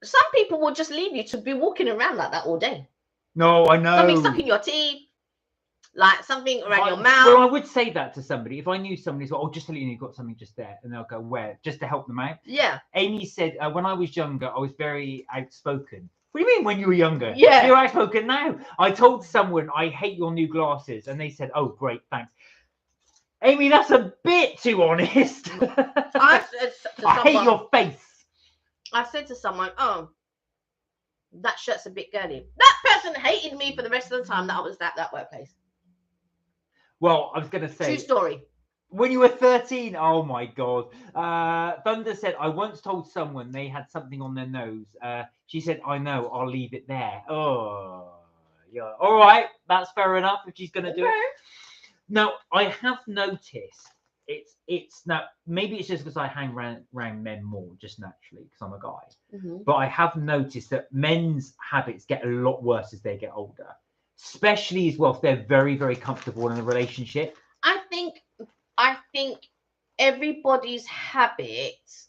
some people will just leave you to be walking around like that all day. No, I know. Something stuck in your teeth. Like something around your mouth. Well, I would say that to somebody. If I knew somebody's like, oh, just tell you you've got something just there. And they'll go, where? Just to help them out. Yeah. Amy said, when I was younger, I was very outspoken. What do you mean when you were younger? Yeah. You're outspoken now. I told someone, I hate your new glasses. And they said, oh, great, thanks. Amy, that's a bit too honest. I hate your face. I said to someone, oh, that shirt's a bit girly. That person hated me for the rest of the time that I was at that workplace. Well, I was going to say. True story. When you were 13, oh my God. Thunder said, I once told someone they had something on their nose. She said, I know, I'll leave it there. Oh, yeah. All right, that's fair enough if she's going to do it. Now, I have noticed it's now, maybe it's just because I hang around men more, just naturally, because I'm a guy. But I have noticed that men's habits get a lot worse as they get older. Especially as well if they're very, very comfortable in a relationship. I think everybody's habits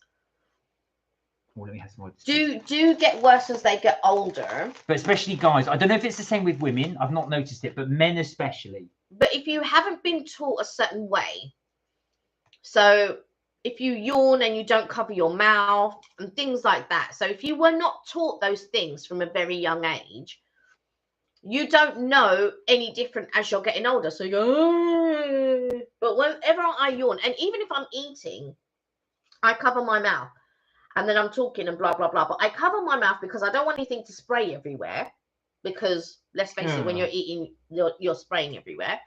do get worse as they get older. But especially guys. I don't know if it's the same with women. I've not noticed it, but men especially. But if you haven't been taught a certain way, so if you yawn and you don't cover your mouth and things like that. So if you were not taught those things from a very young age, you don't know any different as you're getting older. So you go, oh. But whenever I yawn, and even if I'm eating, I cover my mouth. And then I'm talking and blah, blah, blah. But I cover my mouth because I don't want anything to spray everywhere. Because let's face it, when you're eating, you're spraying everywhere.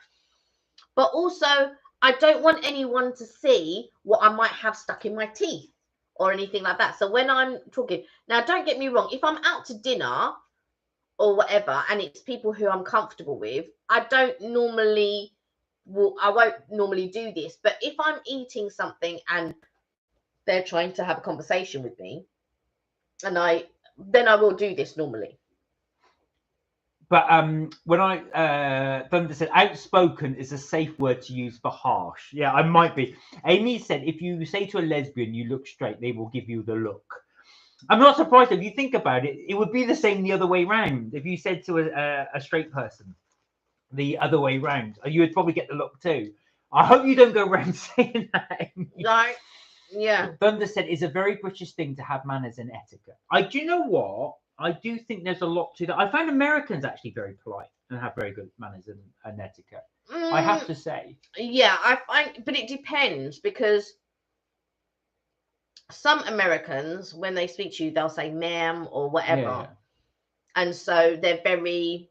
But also, I don't want anyone to see what I might have stuck in my teeth or anything like that. So when I'm talking, now don't get me wrong, if I'm out to dinner or whatever, and it's people who I'm comfortable with, I won't normally do this. But if I'm eating something and they're trying to have a conversation with me, then I will do this normally. But when Thunder said outspoken is a safe word to use for harsh. Yeah, I might be. Amy said if you say to a lesbian you look straight, they will give you the look. I'm not surprised if you think about it. It would be the same the other way round. If you said to a straight person the other way round, you would probably get the look too. I hope you don't go around saying that. Like, yeah. Thunder said it's a very British thing to have manners and etiquette. Do you know what? I do think there's a lot to that. I find Americans actually very polite and have very good manners and etiquette. I have to say. Yeah, I find, but it depends because some Americans, when they speak to you, they'll say ma'am or whatever. Yeah. And so they're very,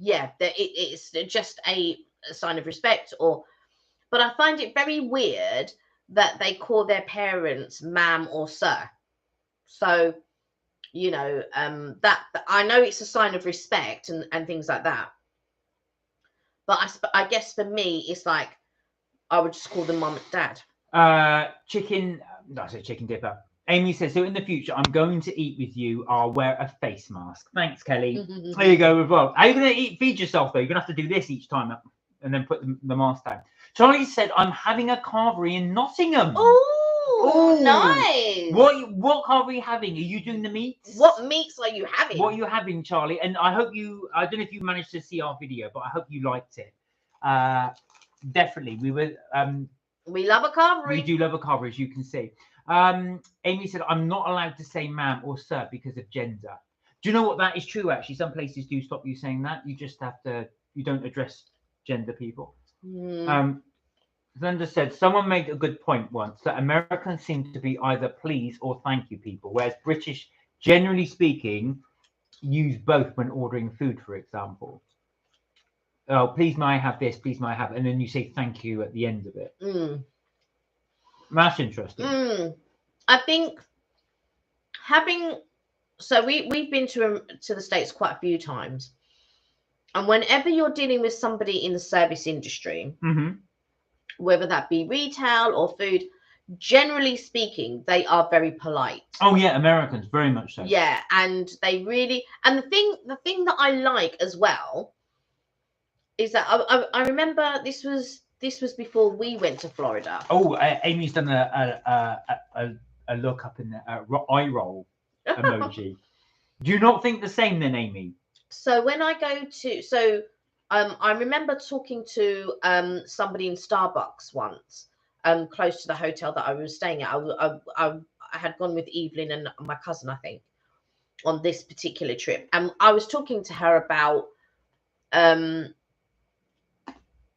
it's just a sign of respect. But I find it very weird that they call their parents ma'am or sir. So, you know, that I know it's a sign of respect and things like that. But I guess for me, it's like I would just call them mum and dad. Chicken dipper. Amy says, so in the future, I'm going to eat with you. I'll wear a face mask. Thanks, Kelly. There you go. Well, are you going to feed yourself, though? You're going to have to do this each time and then put the mask down. Charlie said, I'm having a carvery in Nottingham. Oh, nice. What carvery are you having? Are you doing the meats? What meats are you having? What are you having, Charlie? And I hope I don't know if you managed to see our video, but I hope you liked it. Definitely. We love a carvery. We do love a carvery, as you can see. Amy said, I'm not allowed to say ma'am or sir because of gender. Do you know what? That is true, actually. Some places do stop you saying that. You just have to, you don't address gender people. Thunder said, someone made a good point once that Americans seem to be either please or thank you people, whereas British, generally speaking, use both when ordering food, for example. Oh, please may I have this, please may I have, and then you say thank you at the end of it. That's interesting. I think we've been to the States quite a few times, And whenever you're dealing with somebody in the service industry, whether that be retail or food, generally speaking, they are very polite. Oh yeah, Americans, very much so. Yeah, and they really, and the thing that I like as well is that I remember this was before we went to Florida. Oh, Amy's done a look up in the eye roll emoji. Do you not think the same then, Amy? So when I go to, I remember talking to somebody in Starbucks once, close to the hotel that I was staying at. I had gone with Evelyn and my cousin, I think, on this particular trip, and I was talking to her about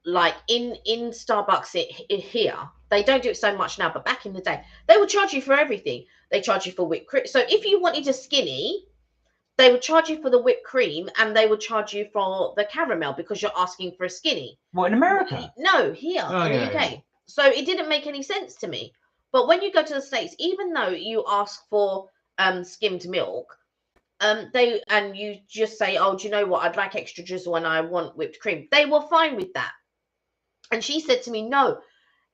like in Starbucks here, they don't do it so much now, but back in the day, they would charge you for everything. They charge you for whipped cream. So if you wanted a skinny, they would charge you for the whipped cream, and they would charge you for the caramel because you're asking for a skinny. What, in America? No, here in the UK. Yeah. So it didn't make any sense to me. But when you go to the States, even though you ask for skimmed milk, and you just say, oh, do you know what? I'd like extra drizzle and I want whipped cream. They were fine with that. And she said to me, no,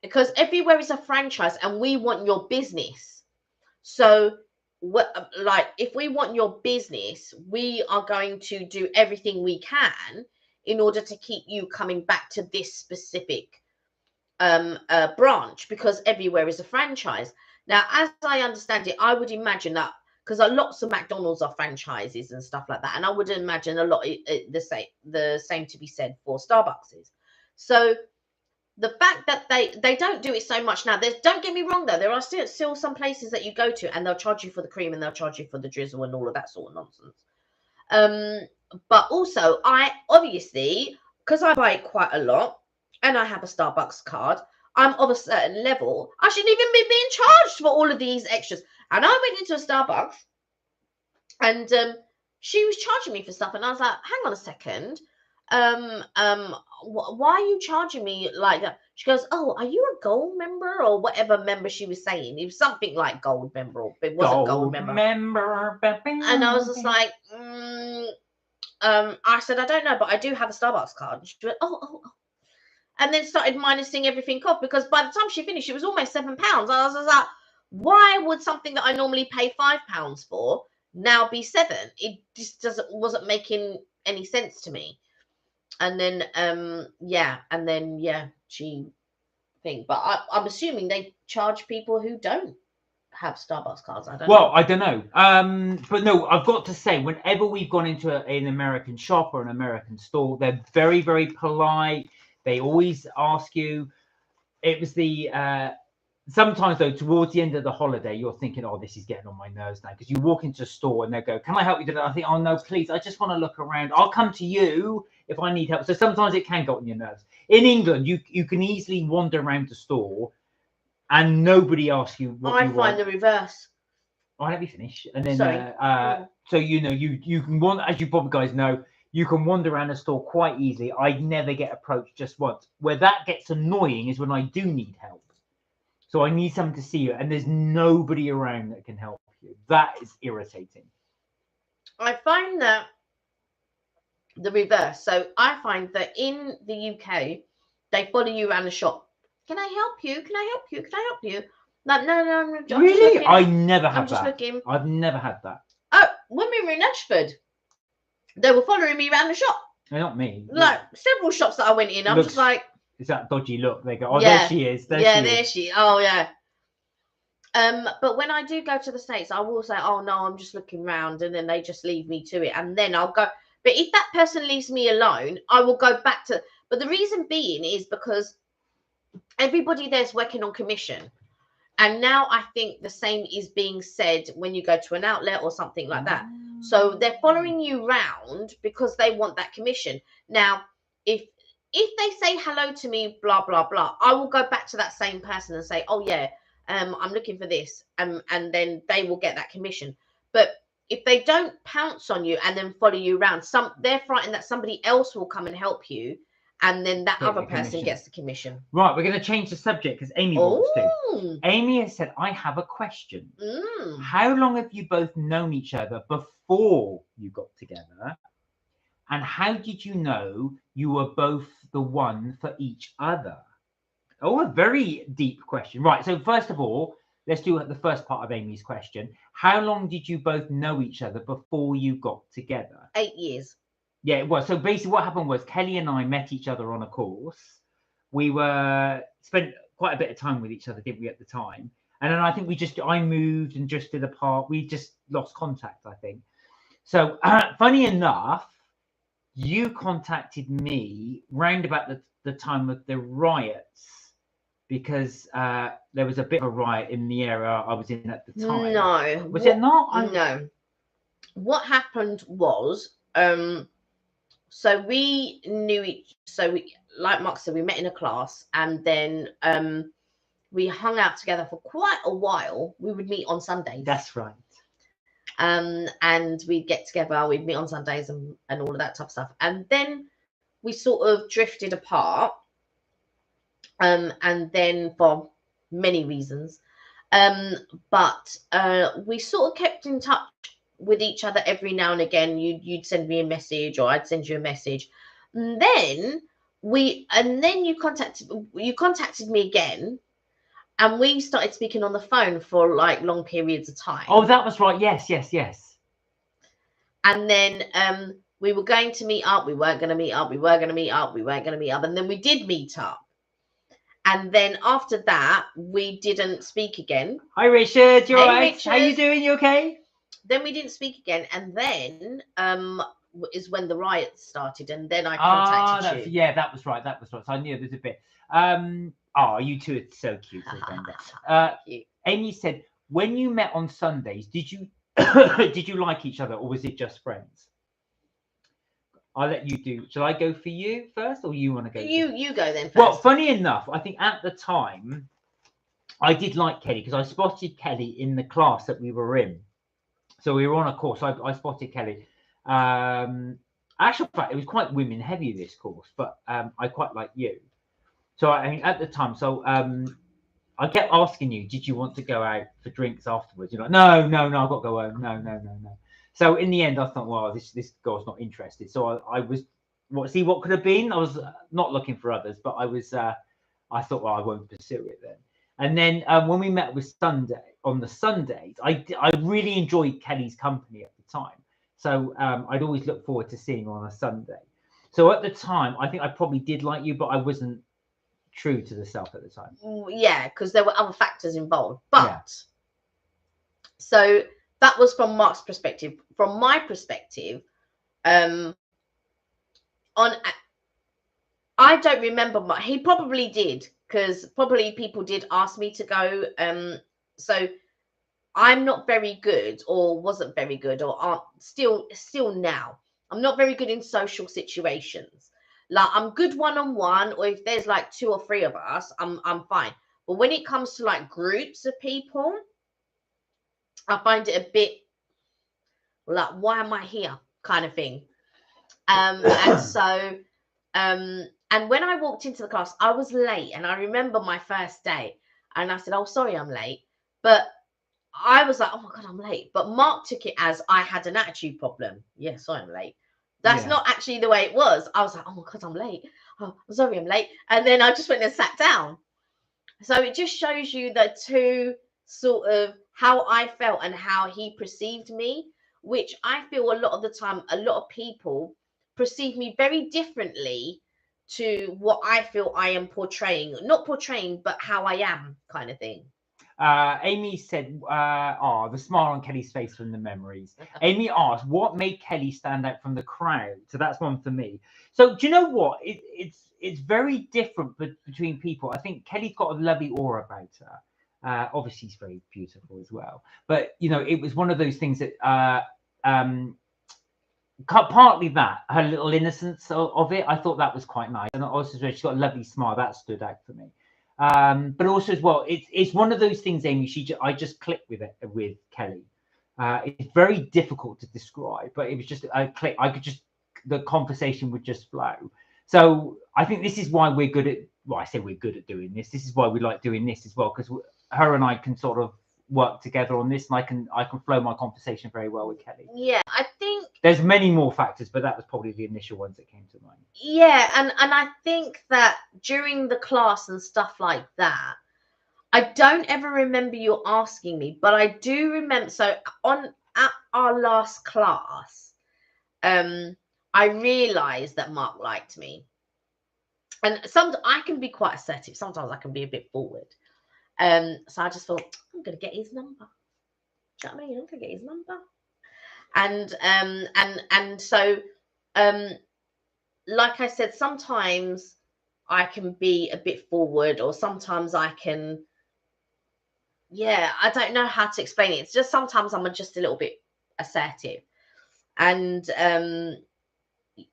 because everywhere is a franchise and we want your business. So like if we want your business, we are going to do everything we can in order to keep you coming back to this specific branch, because everywhere is a franchise. Now, as I understand it, I would imagine that because lots of McDonald's are franchises and stuff like that, and I would imagine a lot the same to be said for Starbucks. So the fact that they don't do it so much now, don't get me wrong though, there are still some places that you go to and they'll charge you for the cream and they'll charge you for the drizzle and all of that sort of nonsense. But also I obviously, because I buy it quite a lot and I have a Starbucks card, I'm of a certain level, I shouldn't even be being charged for all of these extras. And I went into a Starbucks and she was charging me for stuff and I was like, hang on a second, why are you charging me like that? She goes, oh, are you a gold member or whatever member she was saying? It was something like gold member, or it was a gold member. And I was just like, I said, I don't know, but I do have a Starbucks card. And she went, oh. And then started minusing everything off, because by the time she finished, it was almost £7. I was just like, why would something that I normally pay £5 for now be 7? It just wasn't making any sense to me. And then she think, but I'm assuming they charge people who don't have Starbucks cards. I don't know. I don't know. But no, I've got to say, whenever we've gone into an American shop or an American store, they're very, very polite. They always ask you. It was the sometimes though, towards the end of the holiday, you're thinking, oh, this is getting on my nerves now, because you walk into a store and they go, can I help you today? I think, oh no, please, I just want to look around. I'll come to you if I need help. So sometimes it can go on your nerves. In England, you can easily wander around the store and nobody asks you what you want. I find the reverse. Oh, let me finish. And then so you can wander, as you probably guys know, you can wander around the store quite easily. I never get approached just once. Where that gets annoying is when I do need help. So I need someone to see you, and there's nobody around that can help you. That is irritating. I find that the reverse. So I find that in the UK, they follow you around the shop. Can I help you? Can I help you? Can I help you? Like, no. Really? I never had I'm just that. Looking. I've never had that. Oh, when we were in Ashford, they were following me around the shop. No, not me. Like several shops that I went in, I'm just like, it's that dodgy look. They go, oh, yeah, there she is. There she. Oh, yeah. But when I do go to the States, I will say, oh no, I'm just looking around, and then they just leave me to it, and then I'll go. But if that person leaves me alone, I will go back to. But the reason being is because everybody there's working on commission, and now I think the same is being said when you go to an outlet or something like that. So they're following you round because they want that commission. Now, if they say hello to me, blah blah blah, I will go back to that same person and say, oh yeah, I'm looking for this, and then they will get that commission. But if they don't pounce on you and then follow you around, they're frightened that somebody else will come and help you, and then that other person gets the commission. Right, we're going to change the subject because Amy wants to. Amy has said, I have a question. How long have you both known each other before you got together? And how did you know you were both the one for each other? Oh, a very deep question. Right. So first of all, let's do the first part of Amy's question. How long did you both know each other before you got together? 8 years. Yeah, well, so basically what happened was Kelly and I met each other on a course. We spent quite a bit of time with each other, didn't we, at the time? And then I think I moved and just did a part. We just lost contact, I think. So funny enough, you contacted me round about the time of the riots, because there was a bit of a riot in the area I was in at the time. No. Was it not? No. What happened was, so we knew like Mark said, we met in a class, and then we hung out together for quite a while. We would meet on Sundays. That's right. And we'd get together, we'd meet on Sundays and all of that type of stuff. And then we sort of drifted apart. And then for many reasons. But we sort of kept in touch with each other every now and again. You'd send me a message, or I'd send you a message. And then you contacted me again, and we started speaking on the phone for like long periods of time. Oh, that was right. Yes. And then we were going to meet up. We weren't going to meet up. We were going to meet up. We weren't going to meet up. And then we did meet up. And then after that, we didn't speak again. Hi, Richard. You're right. Richard. How you doing? You okay? Then we didn't speak again. And then is when the riots started. And then I contacted you. Yeah, that was right. So I knew there was a bit. You two are so cute. Cute. Amy said, when you met on Sundays, did you like each other, or was it just friends? I'll let you do. Shall I go for you first, or you want to go? You go then first. Well, funny enough, I think at the time I did like Kelly, because I spotted Kelly in the class that we were in. So we were on a course. I spotted Kelly. Actually, it was quite women heavy, this course, but I quite like you. So I mean, at the time, I kept asking you, did you want to go out for drinks afterwards? You're like, no, I've got to go home. No. So in the end, I thought, well, this girl's not interested. So I was, what could have been? I was not looking for others, but I thought, well, I won't pursue it then. And then when we met on the Sundays, I really enjoyed Kelly's company at the time. So I'd always look forward to seeing her on a Sunday. So at the time, I think I probably did like you, but I wasn't true to the self at the time. Yeah, because there were other factors involved. But so that was from Mark's perspective. From my perspective, I don't remember much. He probably did, because probably people did ask me to go. So I'm not very good, or wasn't very good, or aren't still now. I'm not very good in social situations. Like, I'm good one-on-one, or if there's like 2 or 3 of us, I'm fine. But when it comes to like groups of people, I find it a bit like, why am I here, kind of thing. And when I walked into the class, I was late, and I remember my first day, and I said, oh, sorry, I'm late. But I was like, oh my God, I'm late. But Mark took it as I had an attitude problem. Yes, I'm late. That's not actually the way it was. I was like, oh my God, I'm late. Oh, I'm sorry, I'm late. And then I just went and sat down. So it just shows you the two sort of how I felt and how he perceived me, which I feel a lot of the time, a lot of people perceive me very differently to what I feel I am portraying. Not portraying, but how I am, kind of thing. Amy said, the smile on Kelly's face from the memories. Amy asked, what made Kelly stand out from the crowd? So that's one for me. So do you know what? It's very different between people. I think Kelly's got a lovely aura about her. Obviously, she's very beautiful as well. But, you know, it was one of those things that partly that, her little innocence of it, I thought that was quite nice. And also, she's got a lovely smile. That stood out for me. But also as well, it's one of those things, Amy. I just clicked with Kelly. It's very difficult to describe, but it was just a click. The conversation would just flow. So I think this is why we're good at. Well, I say we're good at doing this. This is why we like doing this as well, because her and I can sort of work together on this, and I can flow my conversation very well with Kelly. Yeah, I think there's many more factors, but that was probably the initial ones that came to mind. Yeah, and I think that during the class and stuff like that, I don't ever remember you asking me, but I do remember. So at our last class, I realized that Mark liked me, and I can be quite assertive. Sometimes I can be a bit forward. So I just thought, I'm gonna get his number. Do you know what I mean? I'm gonna get his number, and so like I said, sometimes I can be a bit forward, or sometimes I can. Yeah, I don't know how to explain it. It's just sometimes I'm just a little bit assertive, and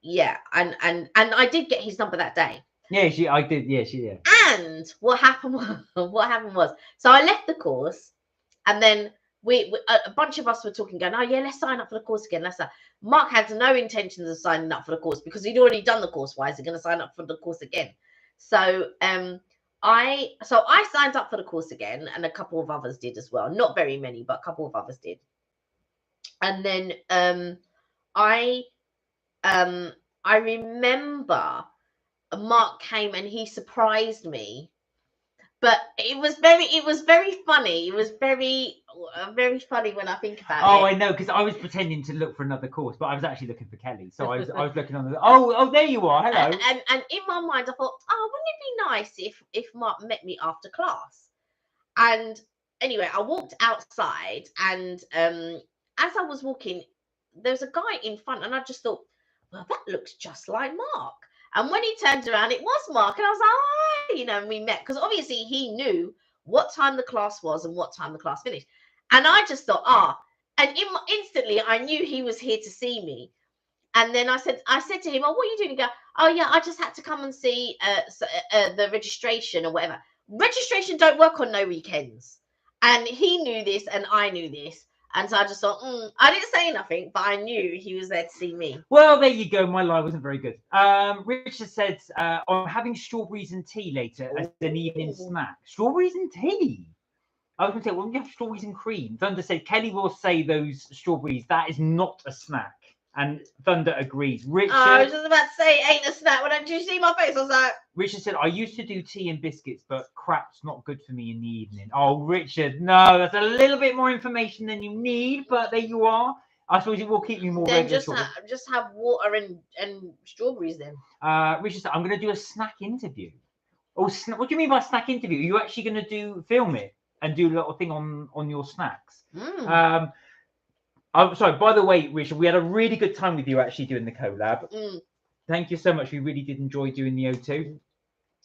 yeah, and I did get his number that day. Yeah, I did. Yeah, she did. And what happened was, so I left the course, and then we a bunch of us were talking, going, oh yeah, let's sign up for the course again. Mark had no intentions of signing up for the course because he'd already done the course. Why is he going to sign up for the course again? So I signed up for the course again, and a couple of others did as well. Not very many, but a couple of others did. And then I remember Mark came and he surprised me, but it was very funny. It was very funny when I think about it. Oh, I know, because I was pretending to look for another course, but I was actually looking for Kelly. So I was looking on the. Oh, there you are. Hello. And in my mind, I thought, oh, wouldn't it be nice if Mark met me after class? And anyway, I walked outside, and as I was walking, there was a guy in front, and I just thought, well, that looks just like Mark. And when he turned around, it was Mark, and I was like, oh, and we met, because obviously he knew what time the class was and what time the class finished. And I just thought, and instantly I knew he was here to see me. And then I said to him, oh, what are you doing? He go, oh yeah, I just had to come and see the registration or whatever. Registration don't work on no weekends. And he knew this, and I knew this. And so I just thought, I didn't say nothing, but I knew he was there to see me. Well, there you go. My lie wasn't very good. Richard said, I'm having strawberries and tea later as an evening snack. Strawberries and tea? I was going to say, well, we have strawberries and cream. Thunder said, Kelly will say those strawberries. That is not a snack. And Thunder agrees. Richard, I was just about to say, ain't a snack. When did you see my face? I was like... Richard said, I used to do tea and biscuits, but crap's not good for me in the evening. Oh, Richard, no, that's a little bit more information than you need, but there you are. I suppose it will keep you more regular. Just have water and strawberries then. Richard said, I'm going to do a snack interview. Oh, what do you mean by snack interview? Are you actually going to film it and do a little thing on your snacks? I'm sorry, by the way, Richard, we had a really good time with you actually doing the collab. Thank you so much. We really did enjoy doing the O2.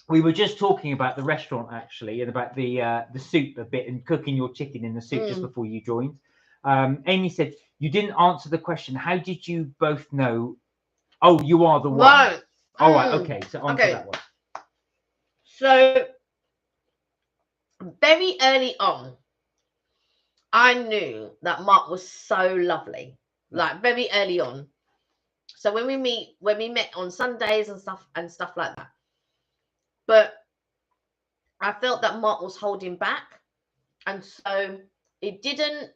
We were just talking about the restaurant actually, and about the soup a bit, and cooking your chicken in the soup just before you joined. Amy said, you didn't answer the question. How did you both know? Oh, you are the one. Right. All right. Okay. So answer that one. So very early on, I knew that Mark was so lovely, like very early on. So when we met on Sundays and stuff like that, but I felt that Mark was holding back, and so it didn't.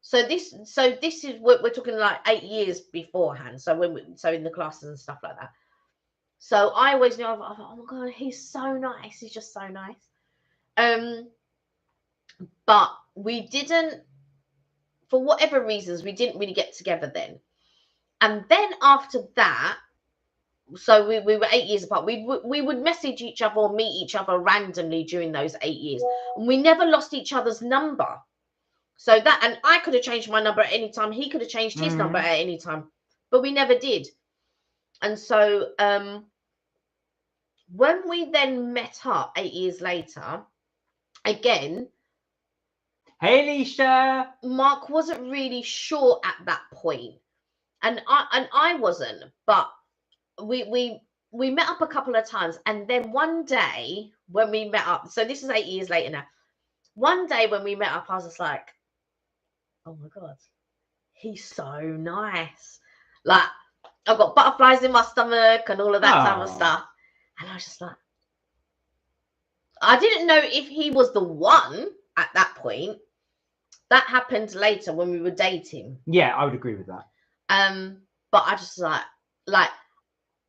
So this is what we're talking, like 8 years beforehand. So in the classes and stuff like that. So I always knew, I thought, oh my God, he's so nice. He's just so nice. But we didn't, for whatever reasons, we didn't really get together then. And then after that, so we were 8 years apart. We would message each other or meet each other randomly during those 8 years. And we never lost each other's number. So that, and I could have changed my number at any time. He could have changed his number at any time. But we never did. And so when we then met up 8 years later, again, hey Alicia, Mark wasn't really sure at that point, and I wasn't, but we met up a couple of times, and then one day when we met up, so this is 8 years later now, one day when we met up, I was just like, oh my God, he's so nice. Like, I've got butterflies in my stomach and all of that type of stuff, and I was just like, I didn't know if he was the one, at that point. That happened later when we were dating. Yeah, I would agree with that. But I just like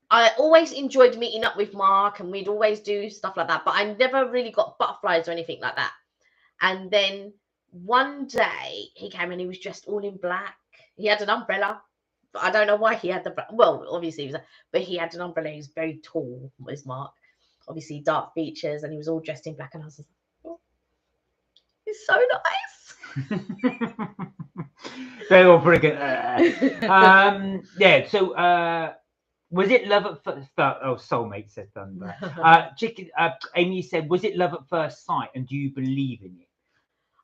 I always enjoyed meeting up with Mark, and we'd always do stuff like that, but I never really got butterflies or anything like that. And then one day he came and he was dressed all in black. He had an umbrella, but I don't know why he had the, well, obviously he was, but he had an umbrella. He was very tall, was Mark. Obviously dark features, and he was all dressed in black, and I was like, oh, he's so nice. Very well, pretty good. Yeah, so was it love at first? Oh, soulmate said Thunder. Amy said, was it love at first sight, and do you believe in it?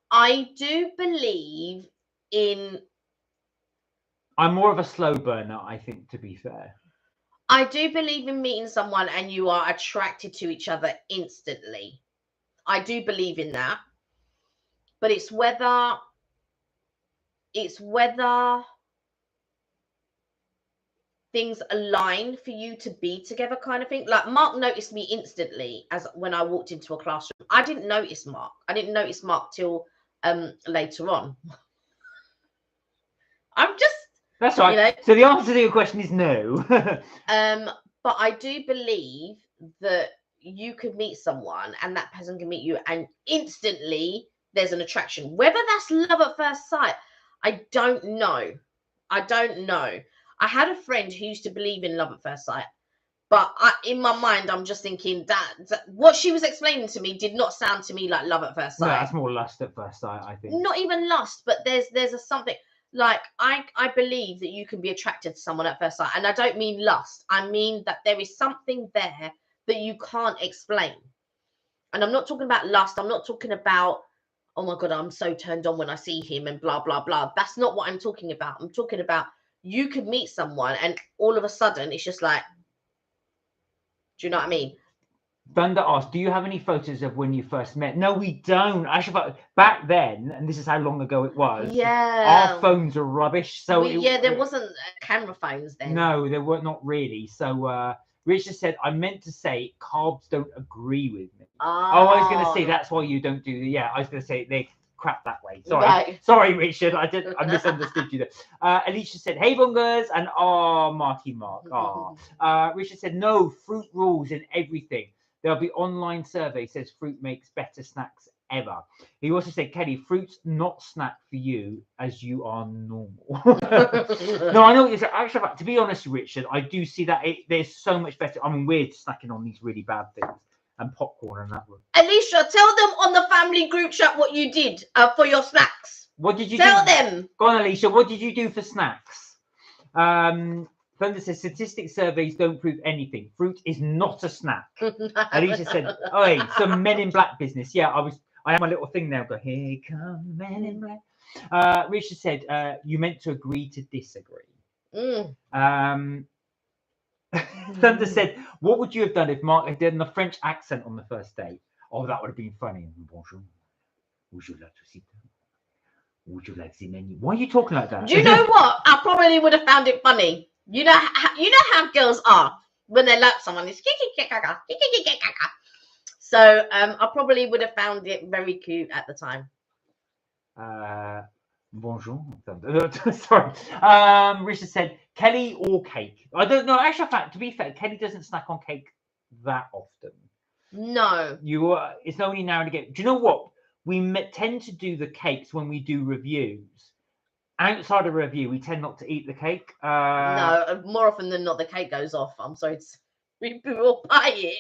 I do believe in. I'm more of a slow burner, I think, to be fair. I do believe in meeting someone and you are attracted to each other instantly. I do believe in that. But it's whether things align for you to be together, kind of thing. Like Mark noticed me instantly as when I walked into a classroom. I didn't notice Mark. I didn't notice Mark till later on. I'm just, that's right. You know, so the answer to your question is no. But I do believe that you could meet someone and that person can meet you, and instantly there's an attraction. Whether that's love at first sight, I don't know. I don't know. I had a friend who used to believe in love at first sight, but in my mind, I'm just thinking that what she was explaining to me did not sound to me like love at first sight. No, that's more lust at first sight, I think. Not even lust, but there's a something. Like, I believe that you can be attracted to someone at first sight. And I don't mean lust. I mean that there is something there that you can't explain. And I'm not talking about lust. I'm not talking about, oh my God, I'm so turned on when I see him and blah, blah, blah. That's not what I'm talking about. I'm talking about you could meet someone and all of a sudden it's just like, do you know what I mean? Thunder asked, do you have any photos of when you first met? No, we don't. Actually, back then, and this is how long ago it was, yeah, our phones are rubbish. So there wasn't camera phones then. No, there were not really. So Richard said, I meant to say carbs don't agree with me. Oh, I was going to say that's why you don't do the, yeah, I was going to say they crap that way. Sorry. Right. Sorry, Richard. I misunderstood you there. Alicia said, hey, bungers. And Marky Mark. Richard said, no, fruit rules in everything. There'll be online survey says fruit makes better snacks ever. He also said, Kelly, fruit's not snack for you as you are normal. No, I know what you're saying. Actually, to be honest, Richard, I do see that there's so much better. I mean, we're snacking on these really bad things and popcorn and that one. Alicia, tell them on the family group chat what you did for your snacks. What did you tell them? Go on, Alicia. What did you do for snacks? Thunder says statistics surveys don't prove anything. Fruit is not a snack. Alicia said, "Oh, hey, some Men in Black business." Yeah, I have my little thing now. Go, here come Men in Black. Richard said, "You meant to agree to disagree." Thunder said, "What would you have done if Mark had done the French accent on the first date?" Oh, that would have been funny. Bonjour. Would you like to sit down? Would you like the menu? Why are you talking like that? Do you know what? I probably would have found it funny. You know how girls are when they like someone. It's so I probably would have found it very cute at the time. Bonjour. Sorry. Richard said, Kelly or cake? I don't know. Actually, to be fair, Kelly doesn't snack on cake that often. No. It's only now and again. Do you know what? We tend to do the cakes when we do reviews. Outside of a review, we tend not to eat the cake. No, more often than not, the cake goes off. I'm sorry. We will buy it,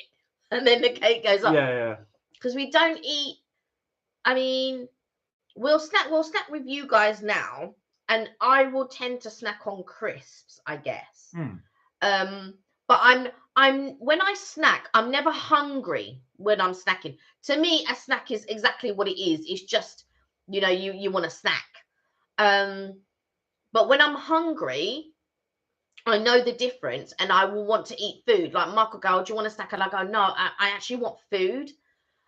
and then the cake goes off. Yeah. Because we don't eat. I mean, we'll snack with you guys now, and I will tend to snack on crisps, I guess. But I'm when I snack, I'm never hungry when I'm snacking. To me, a snack is exactly what it is. It's just, you want a snack. But when I'm hungry, I know the difference, and I will want to eat food. Like Mark will go, do you want a snack? And I go, no, I actually want food.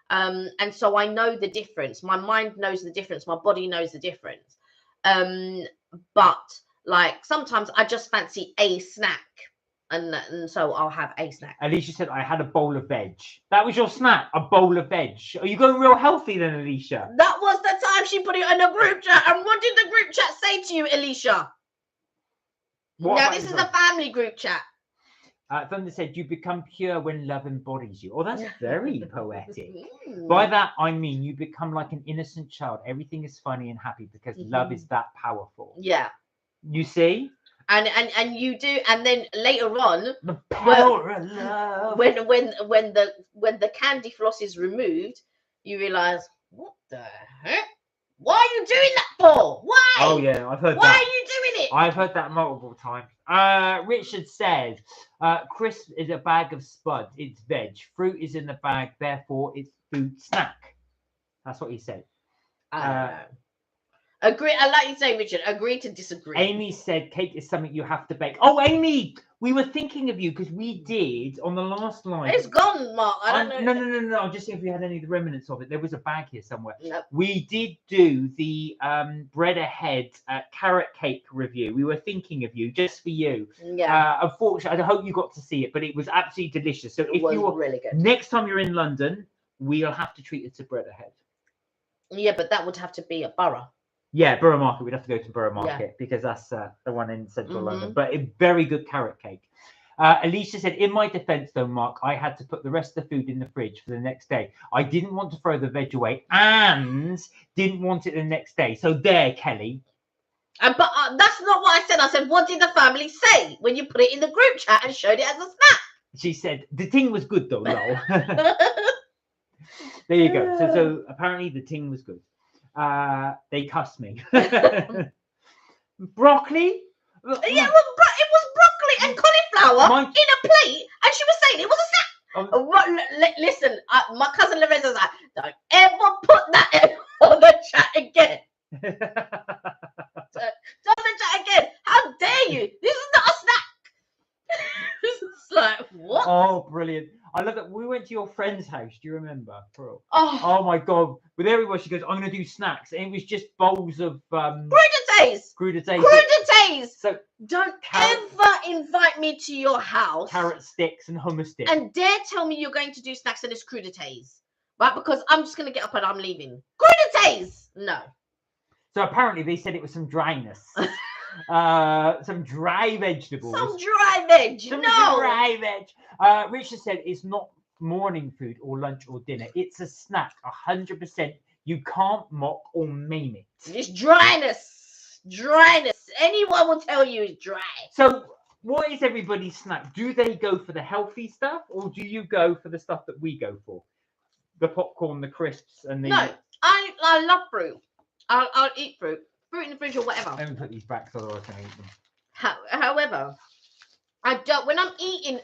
And so I know the difference. My mind knows the difference. My body knows the difference. But like sometimes I just fancy a snack. and so I'll have a snack. Alicia said, I had a bowl of veg. That was your snack, a bowl of veg. Are you going real healthy then, Alicia? That was the time she put it in the group chat. And what did the group chat say to you, Alicia? Now, this is a family group chat. Thunder said, you become pure when love embodies you. Oh, that's very poetic. By that, I mean you become like an innocent child. Everything is funny and happy because love is that powerful. Yeah. You see? And you do, and then later on, the power of love. When the candy floss is removed, you realise, what the heck? Why are you doing that for? Why? Oh yeah, I've heard that. Why are you doing it? I've heard that multiple times. Richard said, crisp is a bag of spuds. It's veg. Fruit is in the bag, therefore it's food snack. That's what he said. I don't know. Agree. I like you say, Richard. Agree to disagree. Amy said cake is something you have to bake. Oh, Amy, we were thinking of you because we did on the last line. It's gone, Mark. I don't know. No. I'm just seeing if we had any of the remnants of it. There was a bag here somewhere. Nope. We did do the bread ahead carrot cake review. We were thinking of you just for you. Yeah. Unfortunately, I hope you got to see it, but it was absolutely delicious. So it was really good. Next time you're in London, we'll have to treat it to bread ahead. Yeah, but that would have to be a borough. Yeah, Borough Market. We'd have to go to Borough Market because that's the one in central London. But a very good carrot cake. Alicia said, in my defense, though, Mark, I had to put the rest of the food in the fridge for the next day. I didn't want to throw the veg away and didn't want it the next day. So there, Kelly. But that's not what I said. I said, what did the family say when you put it in the group chat and showed it as a snack? She said, the ting was good, though, lol. There you go. So apparently the ting was good. They cussed me. Broccoli? Yeah, it was broccoli and cauliflower in a plate, and she was saying it was a snack. Listen, my cousin Lorenzo's like, don't ever put that on the chat again. On the chat again. How dare you? This is not a snack. It's like, what? Oh, brilliant. I love that. We went to your friend's house. Do you remember, Pearl? Oh my God. But there it was. She goes, I'm going to do snacks. And it was just bowls of... Crudités. So don't ever invite me to your house. Carrot sticks and hummus sticks. And dare tell me you're going to do snacks and it's crudités. Right? Because I'm just going to get up and I'm leaving. Crudités. No. So apparently they said it was some dryness. Some dry vegetables. Some dry veg. Dry veg. Richard said it's not morning food or lunch or dinner. It's a snack. 100%. You can't mock or maim it. It's dryness. Anyone will tell you it's dry. So what is everybody's snack? Do they go for the healthy stuff or do you go for the stuff that we go for? The popcorn, the crisps, and the... No, I love fruit. I'll eat fruit. Fruit in the fridge or whatever. Let me put these back so otherwise I can eat them. However, I don't. When I'm eating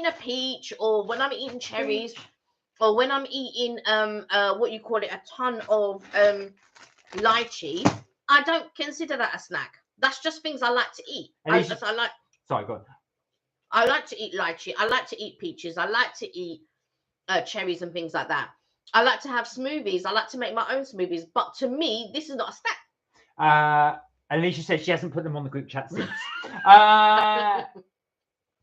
a peach, or when I'm eating cherries, or when I'm eating what you call it, a ton of lychee, I don't consider that a snack. That's just things I like to eat. Sorry, go on. I like to eat lychee. I like to eat peaches. I like to eat cherries and things like that. I like to have smoothies. I like to make my own smoothies. But to me, this is not a snack. Alicia said she hasn't put them on the group chat since.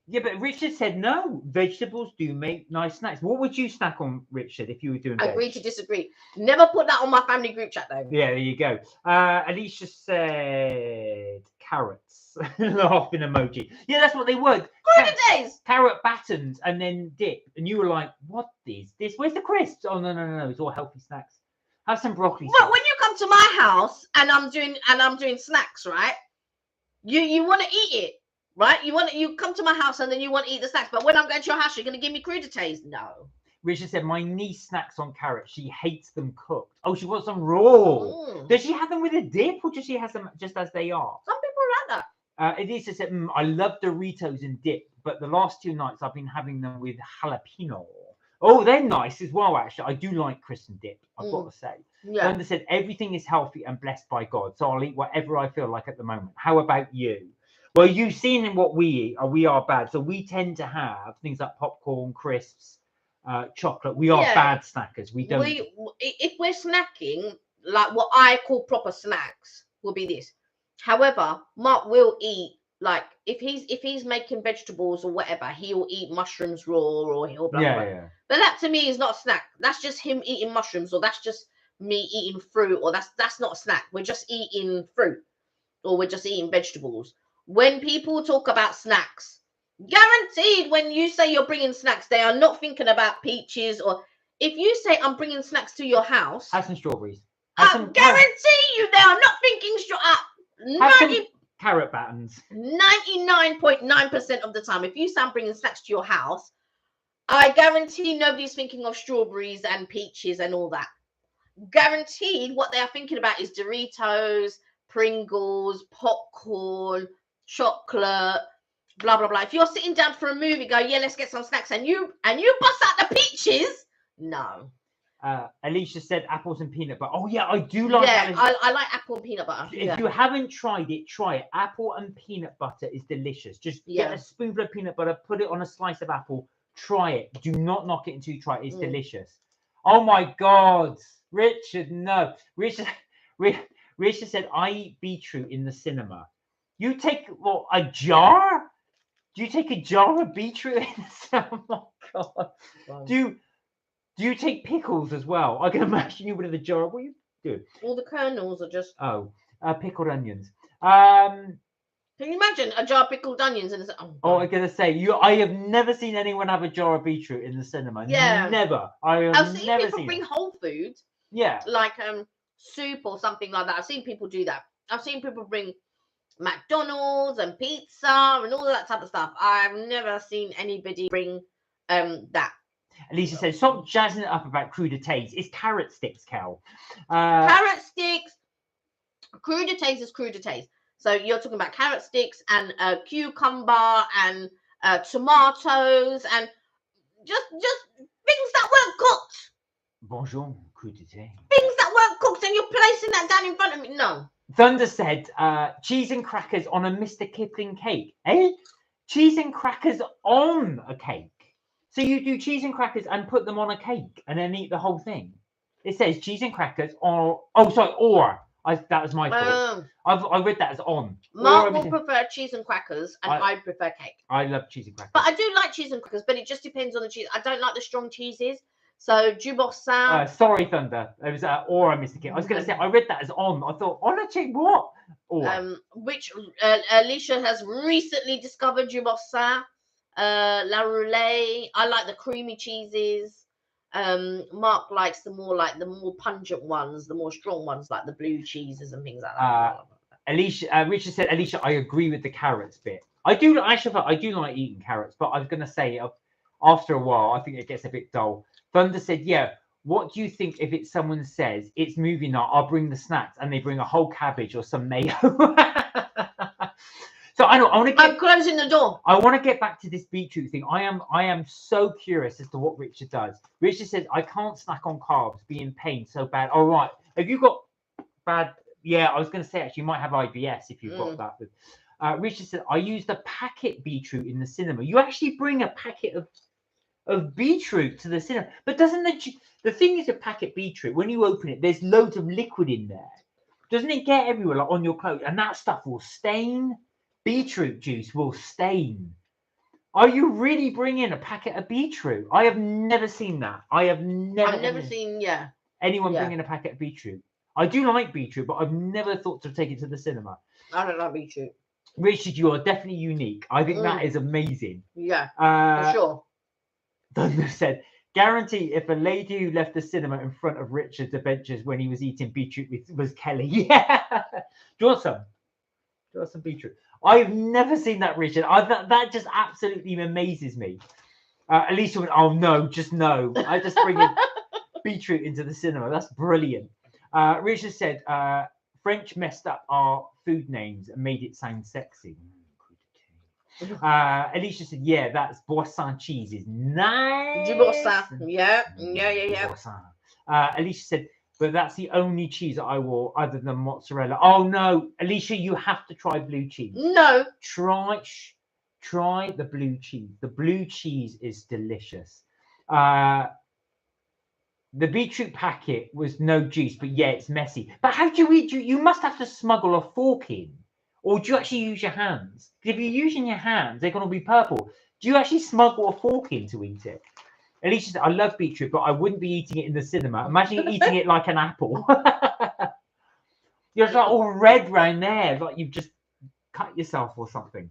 Yeah, but Richard said no. Vegetables do make nice snacks. What would you snack on, Richard, if you were doing Agree to disagree. Never put that on my family group chat, though. Yeah, there you go. Alicia said carrots. Laughing emoji. Yeah, that's what they were. Carrot battens and then dip. And you were like, what is this? Where's the crisps? Oh, no. It's all healthy snacks. Have some broccoli. Well, when you come to my house and I'm doing snacks, right? You want to eat it, right? You come to my house and then you want to eat the snacks. But when I'm going to your house, you're going to give me crudités? No. Richard said, my niece snacks on carrots. She hates them cooked. Oh, she wants them raw. Does she have them with a dip or does she have them just as they are? Some people like that. Elisa said, I love Doritos and dip, but the last 2 nights I've been having them with jalapeno. Oh, they're nice as well, actually. I do like crisp and dip, I've got to say. Yeah. Linda said, everything is healthy and blessed by God, so I'll eat whatever I feel like at the moment. How about you? Well, you've seen in what we eat, we are bad. So we tend to have things like popcorn, crisps, chocolate. We are bad snackers. We don't. If we're snacking, like what I call proper snacks, will be this. However, Mark will eat like if he's making vegetables or whatever, he'll eat mushrooms raw or he'll blah, Yeah, blah, blah. yeah. But that to me is not a snack. That's just him eating mushrooms, or that's just me eating fruit, or that's not a snack. We're just eating fruit, or we're just eating vegetables. When people talk about snacks, guaranteed when you say you're bringing snacks, they are not thinking about peaches. Or if you say I'm bringing snacks to your house, Have some strawberries. I guarantee you they are not thinking Have some carrot buttons. 99.9% of the time, if you say I'm bringing snacks to your house, I guarantee nobody's thinking of strawberries and peaches and all that. Guaranteed what they are thinking about is Doritos, Pringles, popcorn, chocolate, blah blah blah. If you're sitting down for a movie, go, yeah, let's get some snacks, and you bust out the peaches. No. Alicia said apples and peanut butter. Oh yeah, I do like. Yeah, I like apple and peanut butter. If you haven't tried it, try it. Apple and peanut butter is delicious. Just get a spoonful of peanut butter, put it on a slice of apple. Try it. Do not knock it until you try it. It's delicious. Oh my God, Richard, no. Richard said, I eat beetroot in the cinema. You take a jar? Do you take a jar of beetroot in the cinema? Oh my God. Wow. Do you take pickles as well? I can imagine you with a jar. What do you do? All the kernels are just pickled onions. Can you imagine a jar of pickled onions in the cinema? Oh, I'm gonna say I have never seen anyone have a jar of beetroot in the cinema. Yeah, never. I've seen people bring whole food. Yeah, like soup or something like that. I've seen people do that. I've seen people bring McDonald's and pizza and all that type of stuff. I've never seen anybody bring that. Alicia says, stop jazzing it up about crudités. It's carrot sticks, Cal. Carrot sticks. Crudités is crudités. So you're talking about carrot sticks and cucumber and tomatoes and just things that weren't cooked. Bonjour, crudité. Things that weren't cooked, and you're placing that down in front of me. No. Thunder said, cheese and crackers on a Mr. Kipling cake. Eh? Cheese and crackers on a cake. So you do cheese and crackers and put them on a cake and then eat the whole thing. It says cheese and crackers or that was my fault. I read that as on. Mark will prefer cheese and crackers, and I prefer cake. I love cheese and crackers. But I do like cheese and crackers, but it just depends on the cheese. I don't like the strong cheeses. So du Boursin. Sorry, Thunder. It was or I missed a kid. I was going to say I read that as on. I thought on a cheese what? Or. Which Alicia has recently discovered du Boursin, La Roulette. I like the creamy cheeses. Mark likes the more pungent ones, the more strong ones, like the blue cheeses and things like that. Alicia, Richard said, Alicia, I agree with the carrots bit. I do like eating carrots, but I was going to say after a while, I think it gets a bit dull. Thunder said, yeah, what do you think if it's someone says it's movie night, I'll bring the snacks, and they bring a whole cabbage or some mayo? So I'm closing the door. I want to get back to this beetroot thing. I am so curious as to what Richard does. Richard says, I can't snack on carbs, be in pain so bad. All right. Have you got bad? Yeah, I was going to say actually you might have IBS if you've got that. But Richard said, I used a packet beetroot in the cinema. You actually bring a packet of beetroot to the cinema. But doesn't the thing is a packet beetroot, when you open it, there's loads of liquid in there. Doesn't it get everywhere, like on your clothes? And that stuff will stain. Beetroot juice will stain. Are you really bringing a packet of beetroot? I have never seen that. I've never seen anyone bringing a packet of beetroot. I do like beetroot, but I've never thought to take it to the cinema. I don't like beetroot. Richard, you are definitely unique. I think that is amazing. Yeah, for sure. Thunder said, guarantee if a lady who left the cinema in front of Richard's adventures when he was eating beetroot was Kelly. Yeah. Do you want some? Do you want some beetroot? I've never seen that, Richard. That just absolutely amazes me. Alicia went, oh no, just no. I just bring beetroot into the cinema. That's brilliant. Richard said, French messed up our food names and made it sound sexy. Alicia said, yeah, that's Boursin cheese is nice. Du Boursin. Yeah. Boursin. Alicia said, but that's the only cheese that I will other than mozzarella. Oh no, Alicia, you have to try blue cheese. No. Try the blue cheese. The blue cheese is delicious. The beetroot packet was no juice, but yeah, it's messy. But how do you eat? You must have to smuggle a fork in, or do you actually use your hands? Because if you're using your hands, they're going to be purple. Do you actually smuggle a fork in to eat it? Alicia said, I love beetroot, but I wouldn't be eating it in the cinema. Imagine eating it like an apple. You're just like all red round there, like you've just cut yourself or something.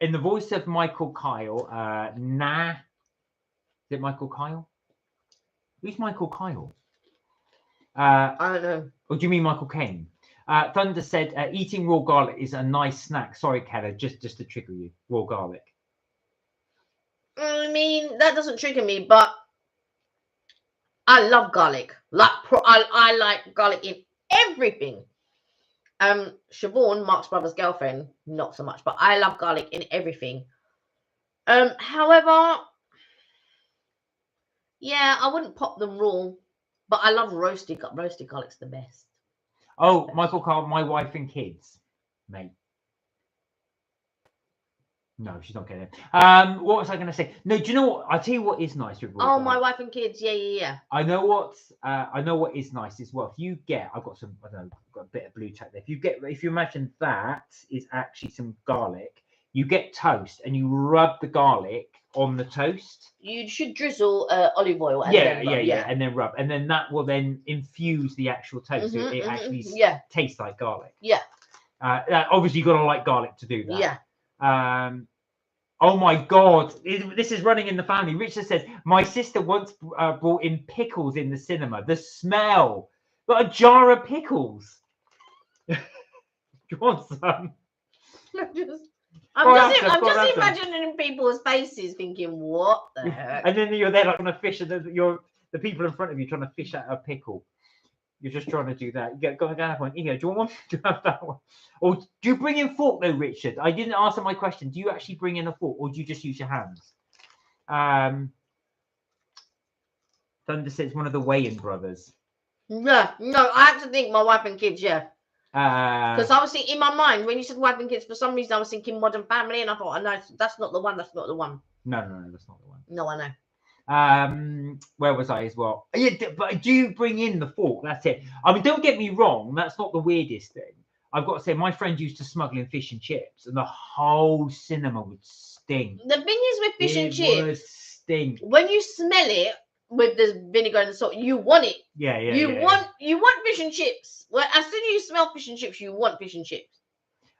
In the voice of Michael Kyle, nah. Is it Michael Kyle? Who's Michael Kyle? I don't know. Or do you mean Michael Caine? Thunder said, eating raw garlic is a nice snack. Sorry, Keller, just to trigger you. Raw garlic. I mean, that doesn't trigger me, but I love garlic. Like I like garlic in everything. Siobhan, Mark's brother's girlfriend, not so much, but I love garlic in everything. However, yeah, I wouldn't pop them raw, but I love roasted garlic's the best. Oh, Michael Carl, my wife and kids, mate. No, she's not getting it. What was I going to say? No, do you know what? I'll tell you what is nice with raw garlic. My wife and kids, yeah. I know what is nice as well. If you get, I've got some, I don't know, got a bit of blue tack there. If you imagine that is actually some garlic, you get toast and you rub the garlic on the toast. You should drizzle olive oil. And and then rub, and then that will then infuse the actual toast. So it actually tastes like garlic. Yeah. Obviously, you got to like garlic to do that. Yeah. Oh my God, this is running in the family. Richard says, my sister once brought in pickles in the cinema. The smell, got a jar of pickles. Do you want some? I'm just imagining people's faces thinking, what the heck? And then you're there like on a fish, and the people in front of you trying to fish out a pickle. You're just trying to do that. You go have one. You go, do you want one? Do you have that one? Or do you bring in fork though, Richard? I didn't answer my question. Do you actually bring in a fork, or do you just use your hands? Thunder says one of the Wayans brothers. Yeah, no, I have to think my wife and kids. Yeah, because I was thinking in my mind when you said wife and kids, for some reason I was thinking Modern Family, and I thought, no, that's not the one. That's not the one. No, that's not the one. No, I know. Where was I as well? Yeah, but do you bring in the fork? That's it. I mean, don't get me wrong, that's not the weirdest thing. I've got to say, my friend used to smuggle in fish and chips, and the whole cinema would stink. The thing is with fish and chips, would stink. When you smell it with the vinegar and the salt, you want it. You want fish and chips. Well, as soon as you smell fish and chips, you want fish and chips.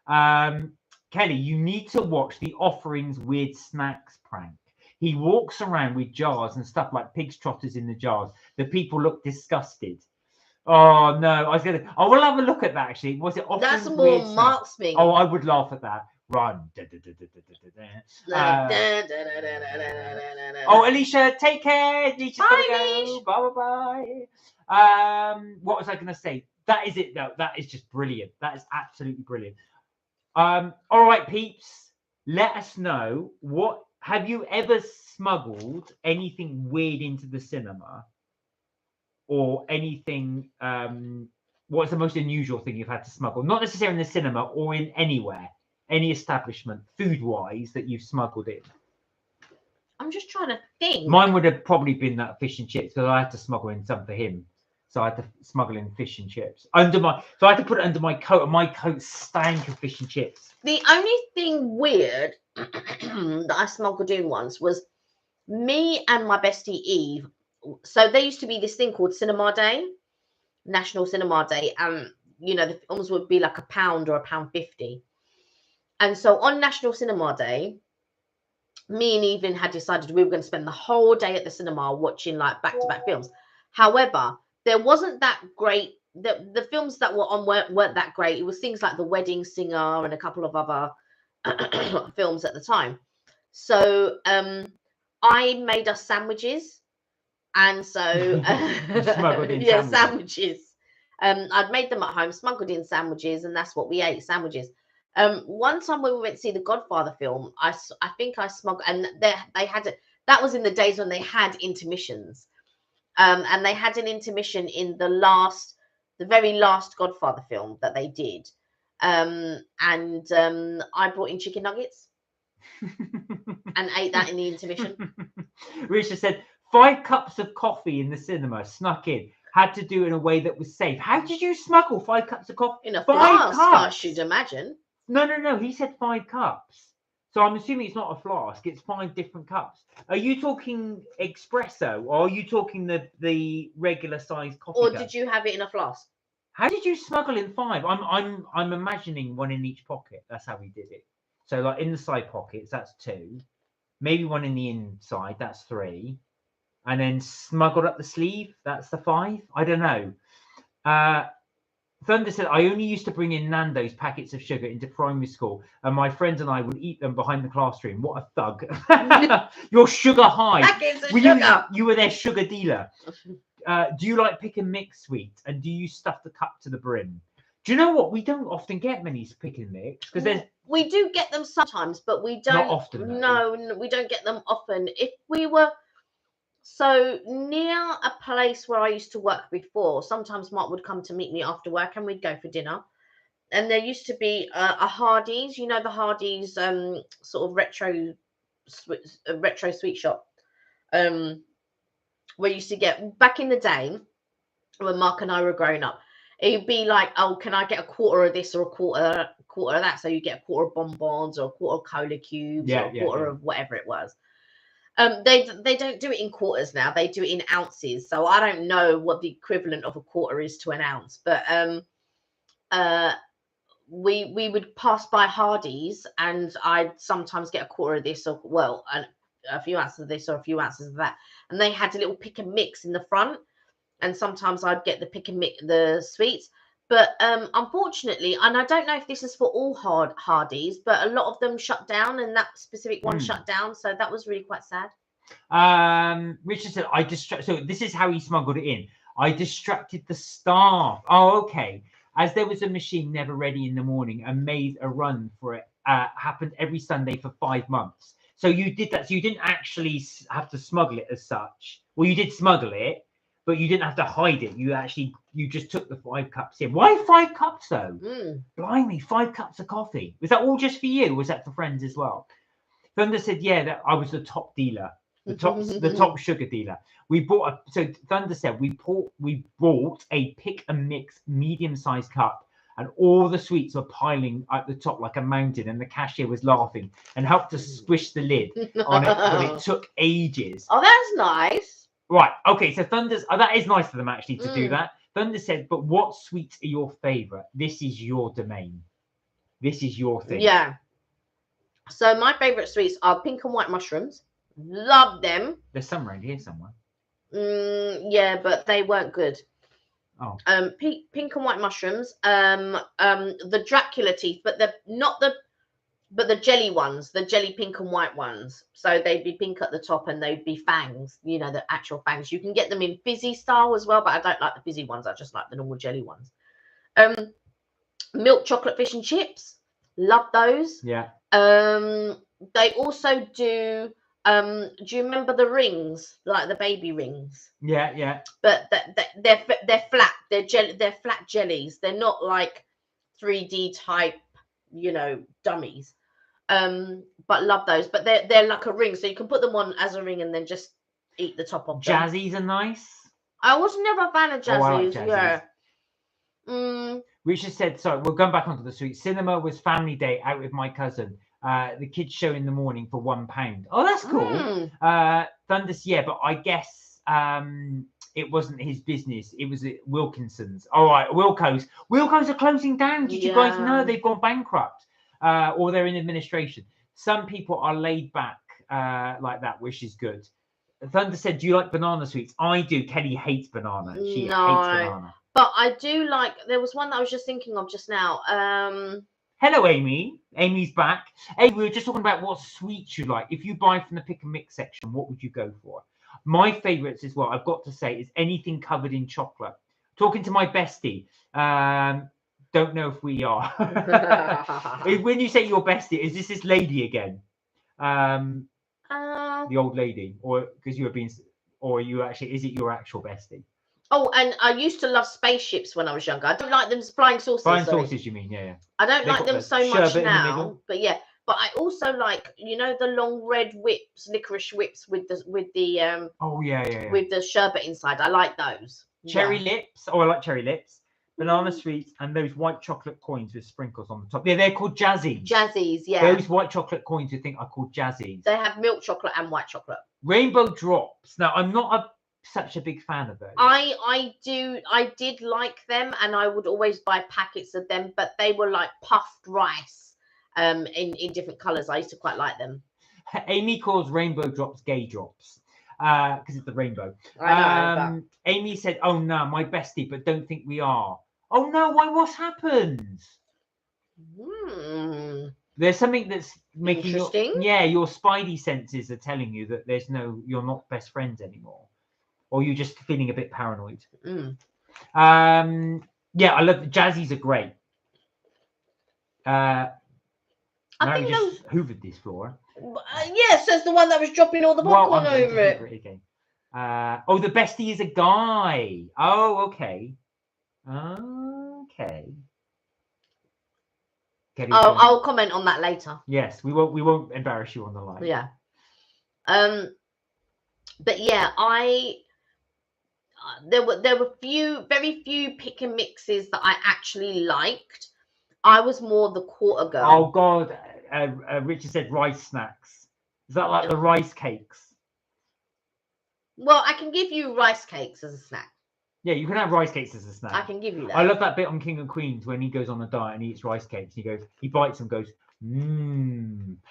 Kelly, you need to watch the Offerings Weird Snacks prank. He walks around with jars and stuff like pig's trotters in the jars. The people look disgusted. Oh no, I will have a look at that actually. Was it That's more Mark's thing. Oh, I would laugh at that. Run. Oh, Alicia, take care. Alicia's gotta go. Bye. What was I gonna say? That is it though. That is just brilliant. That is absolutely brilliant. All right, peeps. Let us know have you ever smuggled anything weird into the cinema, or anything? What's the most unusual thing you've had to smuggle? Not necessarily in the cinema, or in anywhere, any establishment, food-wise, that you've smuggled in. I'm just trying to think. Mine would have probably been that fish and chips, because I had to smuggle in some for him. So I had to smuggle in fish and chips so I had to put it under my coat, and my coat stank of fish and chips. The only thing weird that I smuggled in once was me and my bestie Eve. So there used to be this thing called Cinema Day, National Cinema Day, and the films would be like £1 or £1.50. And so on National Cinema Day, me and Evelyn had decided we were going to spend the whole day at the cinema watching like back-to-back films. However, there wasn't that great. The films that were on weren't that great. It was things like The Wedding Singer and a couple of other films at the time. So I made us sandwiches, and so smuggled in sandwiches. I'd made them at home, smuggled in sandwiches, and that's what we ate, sandwiches. One time when we went to see the Godfather film, I think I smuggled, and they had it. That was in the days when they had intermissions. And they had an intermission in the very last Godfather film that they did. And I brought in chicken nuggets and ate that in the intermission. Richard said, 5 cups of coffee in the cinema, snuck in. had to do it in a way that was safe. How did you smuggle 5 cups of coffee? In a 5 flask, I cups? should imagine. No. He said 5 cups. So I'm assuming it's not a flask. It's 5 different cups. Are you talking espresso, or are you talking the regular size coffee? Or cup? did you have it in a flask? How did you smuggle in 5? I'm imagining one in each pocket. That's how we did it. So like in the side pockets, that's 2. Maybe one in the inside, that's 3. And then smuggled up the sleeve, that's the 5. I don't know. Thunder said, I only used to bring in Nando's packets of sugar into primary school, and my friends and I would eat them behind the classroom. What a thug. You're sugar high. Packets of sugar. You were their sugar dealer. Do you like pick and mix sweets? And do you stuff the cup to the brim? Do you know what? We don't often get many pick and mix because there's. We do get them sometimes, but we don't. Not often. No, we don't get them often. If we were so near a place where I used to work before, sometimes Mark would come to meet me after work, and we'd go for dinner. And there used to be a Hardee's, you know, the Hardee's sort of retro sweet shop, where you used to get back in the day when Mark and I were growing up. It'd be like, oh, can I get a quarter of this or a quarter of that? So you get a quarter of bonbons or a quarter of cola cubes or a quarter of whatever it was. They don't do it in quarters now. They do it in ounces. So I don't know what the equivalent of a quarter is to an ounce. But we would pass by Hardee's, and I'd sometimes get a quarter of this, or a few ounces of this or a few ounces of that. And they had a little pick and mix in the front. And sometimes I'd get the pick and mix, the sweets. But unfortunately, and I don't know if this is for all Hardee's, but a lot of them shut down, and that specific one shut down. So that was really quite sad. Richard said, so this is how he smuggled it in. I distracted the staff. Oh, okay. As there was a machine never ready in the morning and made a run for it. Happened every Sunday for 5 months. So you did that. So you didn't actually have to smuggle it as such. Well, you did smuggle it, but you didn't have to hide it. You just took the 5 cups in. Why 5 cups though? Blimey, 5 cups of coffee. Was that all just for you? Or was that for friends as well? Thunder said, yeah, that I was the top dealer, the top sugar dealer. So Thunder said we bought a pick and mix medium-sized cup, and all the sweets were piling at the top like a mountain, and the cashier was laughing and helped us squish the lid on it, but it took ages. Oh, that's nice. Right. Okay. So Thunder's that is nice of them actually to do that. Thunder said, but what sweets are your favorite? This is your domain. This is your thing. Yeah. So my favorite sweets are pink and white mushrooms. Love them. There's some around here somewhere. Yeah, but they weren't good. Oh. Pink and white mushrooms. The Dracula teeth, but the jelly ones, the jelly pink and white ones. So they'd be pink at the top, and they'd be fangs, you know, the actual fangs. You can get them in fizzy style as well, but I don't like the fizzy ones. I just like the normal jelly ones. Milk chocolate fish and chips. Love those. Yeah. They also do you remember the rings, like the baby rings? Yeah. But they're flat. They're flat jellies. They're not like 3D type, you know, dummies. But love those. But they're like a ring, so you can put them on as a ring and then just eat the top of them. Jazzies are nice. I was never a fan of Jazzies. I like Jazzies. Yeah. Richard said, sorry, we're going back onto the sweets. Cinema was family day out with my cousin. The kids show in the morning for £1. Oh, that's cool. Thunders, yeah, but I guess it wasn't his business. It was at Wilkinson's. All right, Wilco's. Wilco's are closing down. Did you guys know they've gone bankrupt? Or they're in administration. Some people are laid back like that, which is good. Thunder said, do you like banana sweets? I do. Kelly hates banana. She hates banana. But I do like, there was one that I was just thinking of just now. Hello, Amy. Amy's back. Hey, we were just talking about what sweets you like. If you buy from the pick and mix section, what would you go for? My favorites as well, I've got to say, is anything covered in chocolate. Talking to my bestie. Don't know if we are. When you say your bestie, is this lady again? The old lady, or because you were being, or you actually, is it your actual bestie? Oh, and I used to love spaceships when I was younger. I don't like them flying saucers. Flying saucers, you mean? Yeah. I don't like them so much now. But yeah, But I also like, you know, the long red whips, licorice whips with the Oh yeah. with the sherbet inside. I like those. Cherry Yeah. lips. Oh, I like cherry lips. Banana sweets and those white chocolate coins with sprinkles on the top. Yeah, they're called jazzies. Jazzies, yeah. Those white chocolate coins you think are called jazzies. They have milk chocolate and white chocolate. Rainbow drops. Now, I'm not such a big fan of those. I did like them, and I would always buy packets of them, but they were like puffed rice, in different colours. I used to quite like them. Amy calls rainbow drops gay drops. Because it's the rainbow. I know, Amy said, "Oh no, my bestie, but don't think we are." Oh no, why? What's happened? There's something that's making interesting. your spidey senses are telling you that you're not best friends anymore, or you're just feeling a bit paranoid. Yeah, I love the jazzies are great. I think just hoovered this floor. Yes, that's the one that was dropping all the popcorn over it. Again. Oh, the bestie is a guy. Oh, okay. Okay. I'll comment on that later. Yes, we won't embarrass you on the line. Yeah. But yeah, there were very few pick and mixes that I actually liked. I was more the quarter girl. Oh God, Richard said rice snacks. Is that like the rice cakes? Well, I can give you rice cakes as a snack. Yeah, you can have rice cakes as a snack. I can give you that. I love that bit on King of Queens when he goes on a diet and he eats rice cakes. And he bites them, goes,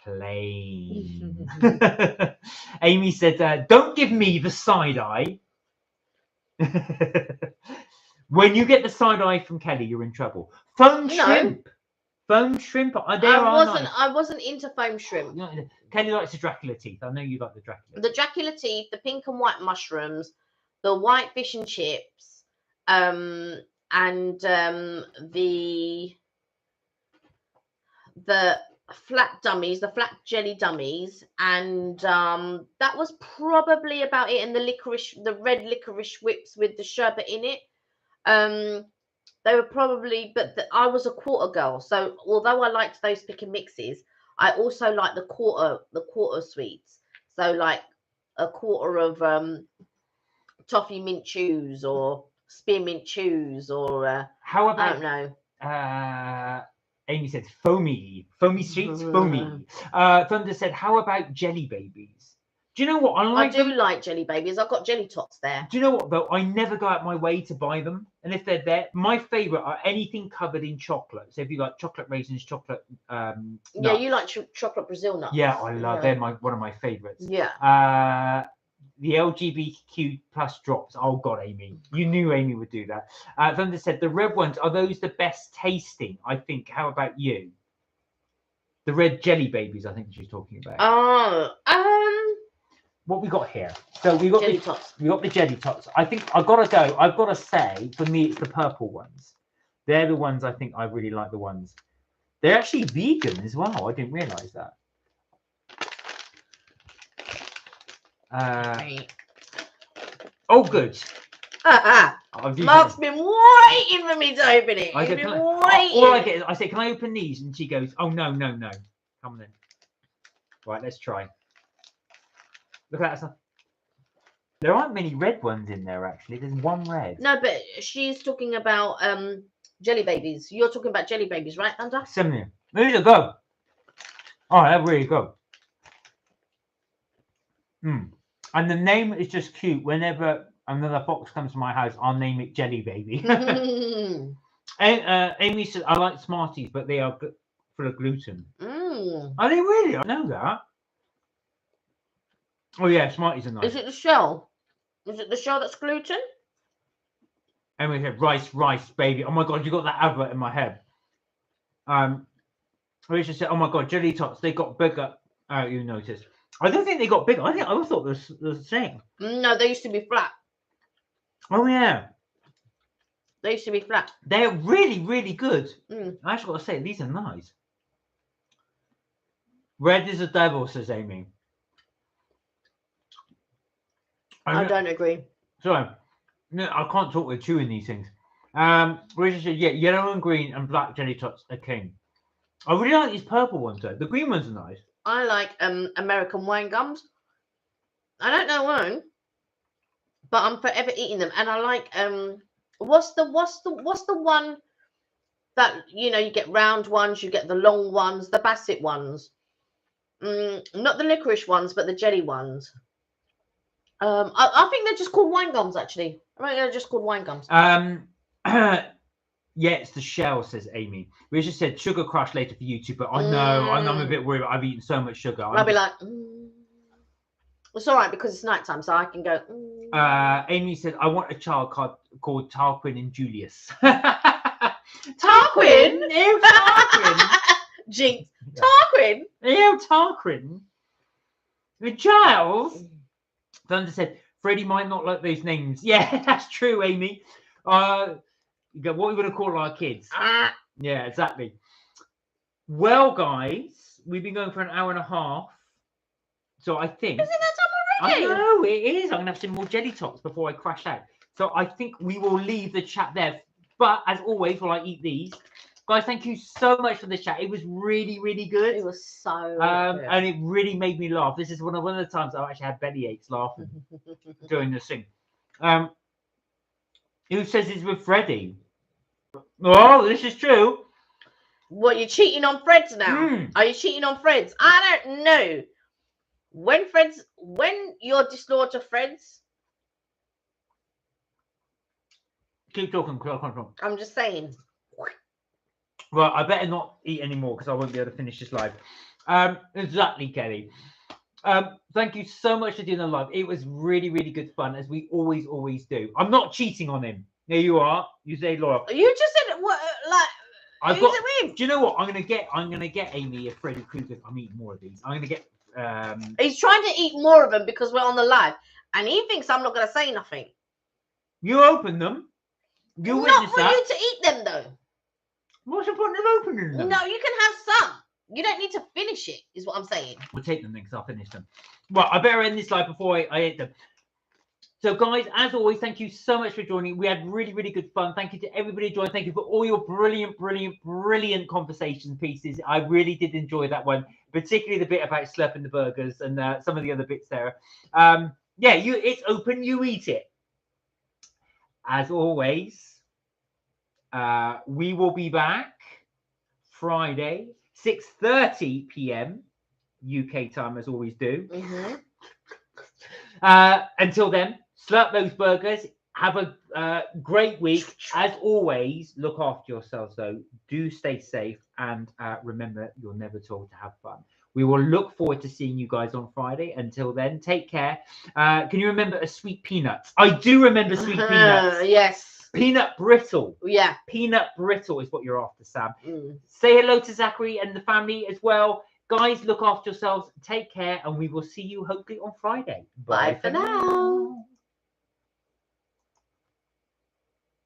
plain. Amy said, "Don't give me the side eye." When you get the side eye from Kelly, you're in trouble. Foam shrimp. Foam shrimp. I wasn't into foam shrimp. Kelly likes the Dracula teeth. I know you like the Dracula. The Dracula teeth, the pink and white mushrooms, the white fish and chips, and the flat dummies, the flat jelly dummies, and that was probably about it. And the red licorice whips with the sherbet in it. They were probably, but I was a quarter girl, so although I liked those pick and mixes, I also liked the quarter sweets. So like a quarter of toffee mint chews or spearmint chews, or how about, I don't know. Amy said foamy sweets, foamy. Thunder said, how about jelly babies? Do you know what? I do like jelly babies. I've got jelly tots there. Do you know what though? I never go out my way to buy them, and if they're there, my favorite are anything covered in chocolate. So if you like chocolate raisins, chocolate yeah, you like chocolate Brazil nuts. Yeah, I love they're one of my favorites. Yeah. The LGBTQ plus drops. Oh God, Amy, you knew Amy would do that. Thunder said the red ones are those the best tasting. I think. How about you? The red jelly babies. I think she's talking about. What we got here? So we got the jelly tots. I think I've got to say, for me, it's the purple ones. They're the ones I think I really like. The ones. They're actually vegan as well. I didn't realize that. Oh, good. Mark's been waiting for me to open it. He's been waiting. All I get is I say, "Can I open these?" And she goes, "Oh no. Come on then." Right, let's try. Look at that. There aren't many red ones in there, actually. There's one red. No, but she's talking about jelly babies. You're talking about jelly babies, right, Thunder? Similar. There you go. Oh, that's really good. And the name is just cute. Whenever another box comes to my house, I'll name it Jelly Baby. Amy said, I like Smarties, but they are full of gluten. Are they really? I know that. Oh yeah, Smarties are nice. Is it the shell? Is it the shell that's gluten? Emily said rice, baby. Oh my god, you got that advert in my head. Richard said, oh my god, jelly tots, they got bigger. You noticed. I don't think they got bigger. I thought they were the same. No, they used to be flat. Oh yeah. They used to be flat. They're really, really good. I actually got to say, these are nice. Red is a devil, says Amy. I don't agree. Sorry. No, I can't talk with chewing these things. Richard said, yeah, yellow and green and black jelly tots are king. I really like these purple ones though. The green ones are nice. I like American wine gums. I don't know why, but I'm forever eating them. And I like what's the one that you get round ones, you get the long ones, the Bassett ones. Not the licorice ones, but the jelly ones. I think they're just called wine gums, actually. I think they're just called wine gums. Yeah, it's the shell, says Amy. We just said sugar crush later for YouTube, but I know I'm a bit worried. I've eaten so much sugar. I'll be like, it's all right because it's nighttime, so I can go. Amy said, I want a child called Tarquin and Julius. Tarquin? Ew, Tarquin. Jinx. Tarquin? Ew, Tarquin. Giles. Thunder said, Freddie might not like those names. Yeah, that's true, Amy. What are we going to call our kids? Yeah, exactly. Well, guys, we've been going for an hour and a half. So I think... Isn't that time already? I know, it is. I'm going to have some more jelly tots before I crash out. So I think we will leave the chat there. But as always, while I eat these, guys, thank you so much for the chat. It was really, really good. It was so good. And it really made me laugh. This is one of the times I've actually had belly aches laughing during this thing. Who says it's with Freddie? Oh, this is true. What, you're cheating on Freds now? Are you cheating on Freds? I don't know. When you're disloyal to Freds. Keep talking, because I can't talk. I'm just saying. Well, I better not eat anymore because I won't be able to finish this live. Exactly, Kelly. Thank you so much for doing the live. It was really, really good fun, as we always do. I'm not cheating on him. There you are. You say Laura. You just said what? Like, who's it with? Do you know what? I'm gonna get Amy a Freddy Krueger. I'm eating more of these. I'm gonna get. He's trying to eat more of them because we're on the live, and he thinks I'm not gonna say nothing. You open them. You not for you to eat them though. What's the point of opening them? No, you can have some. You don't need to finish it, is what I'm saying. We'll take them then, because I'll finish them. Well, I better end this live before I eat them. So, guys, as always, thank you so much for joining. We had really, really good fun. Thank you to everybody who joined. Thank you for all your brilliant conversation pieces. I really did enjoy that one, particularly the bit about slurping the burgers and some of the other bits there. Yeah, it's open. You eat it. As always, we will be back Friday, 6:30 p.m. UK time, as always do. Until then, slurp those burgers. Have a great week. As always, look after yourselves, though. Do stay safe. And remember, you're never told to have fun. We will look forward to seeing you guys on Friday. Until then, take care. Can you remember a sweet peanut? I do remember sweet peanuts. Yes. Peanut brittle. Yeah. Peanut brittle is what you're after, Sam. Say hello to Zachary and the family as well. Guys, look after yourselves. Take care. And we will see you hopefully on Friday. Bye for now.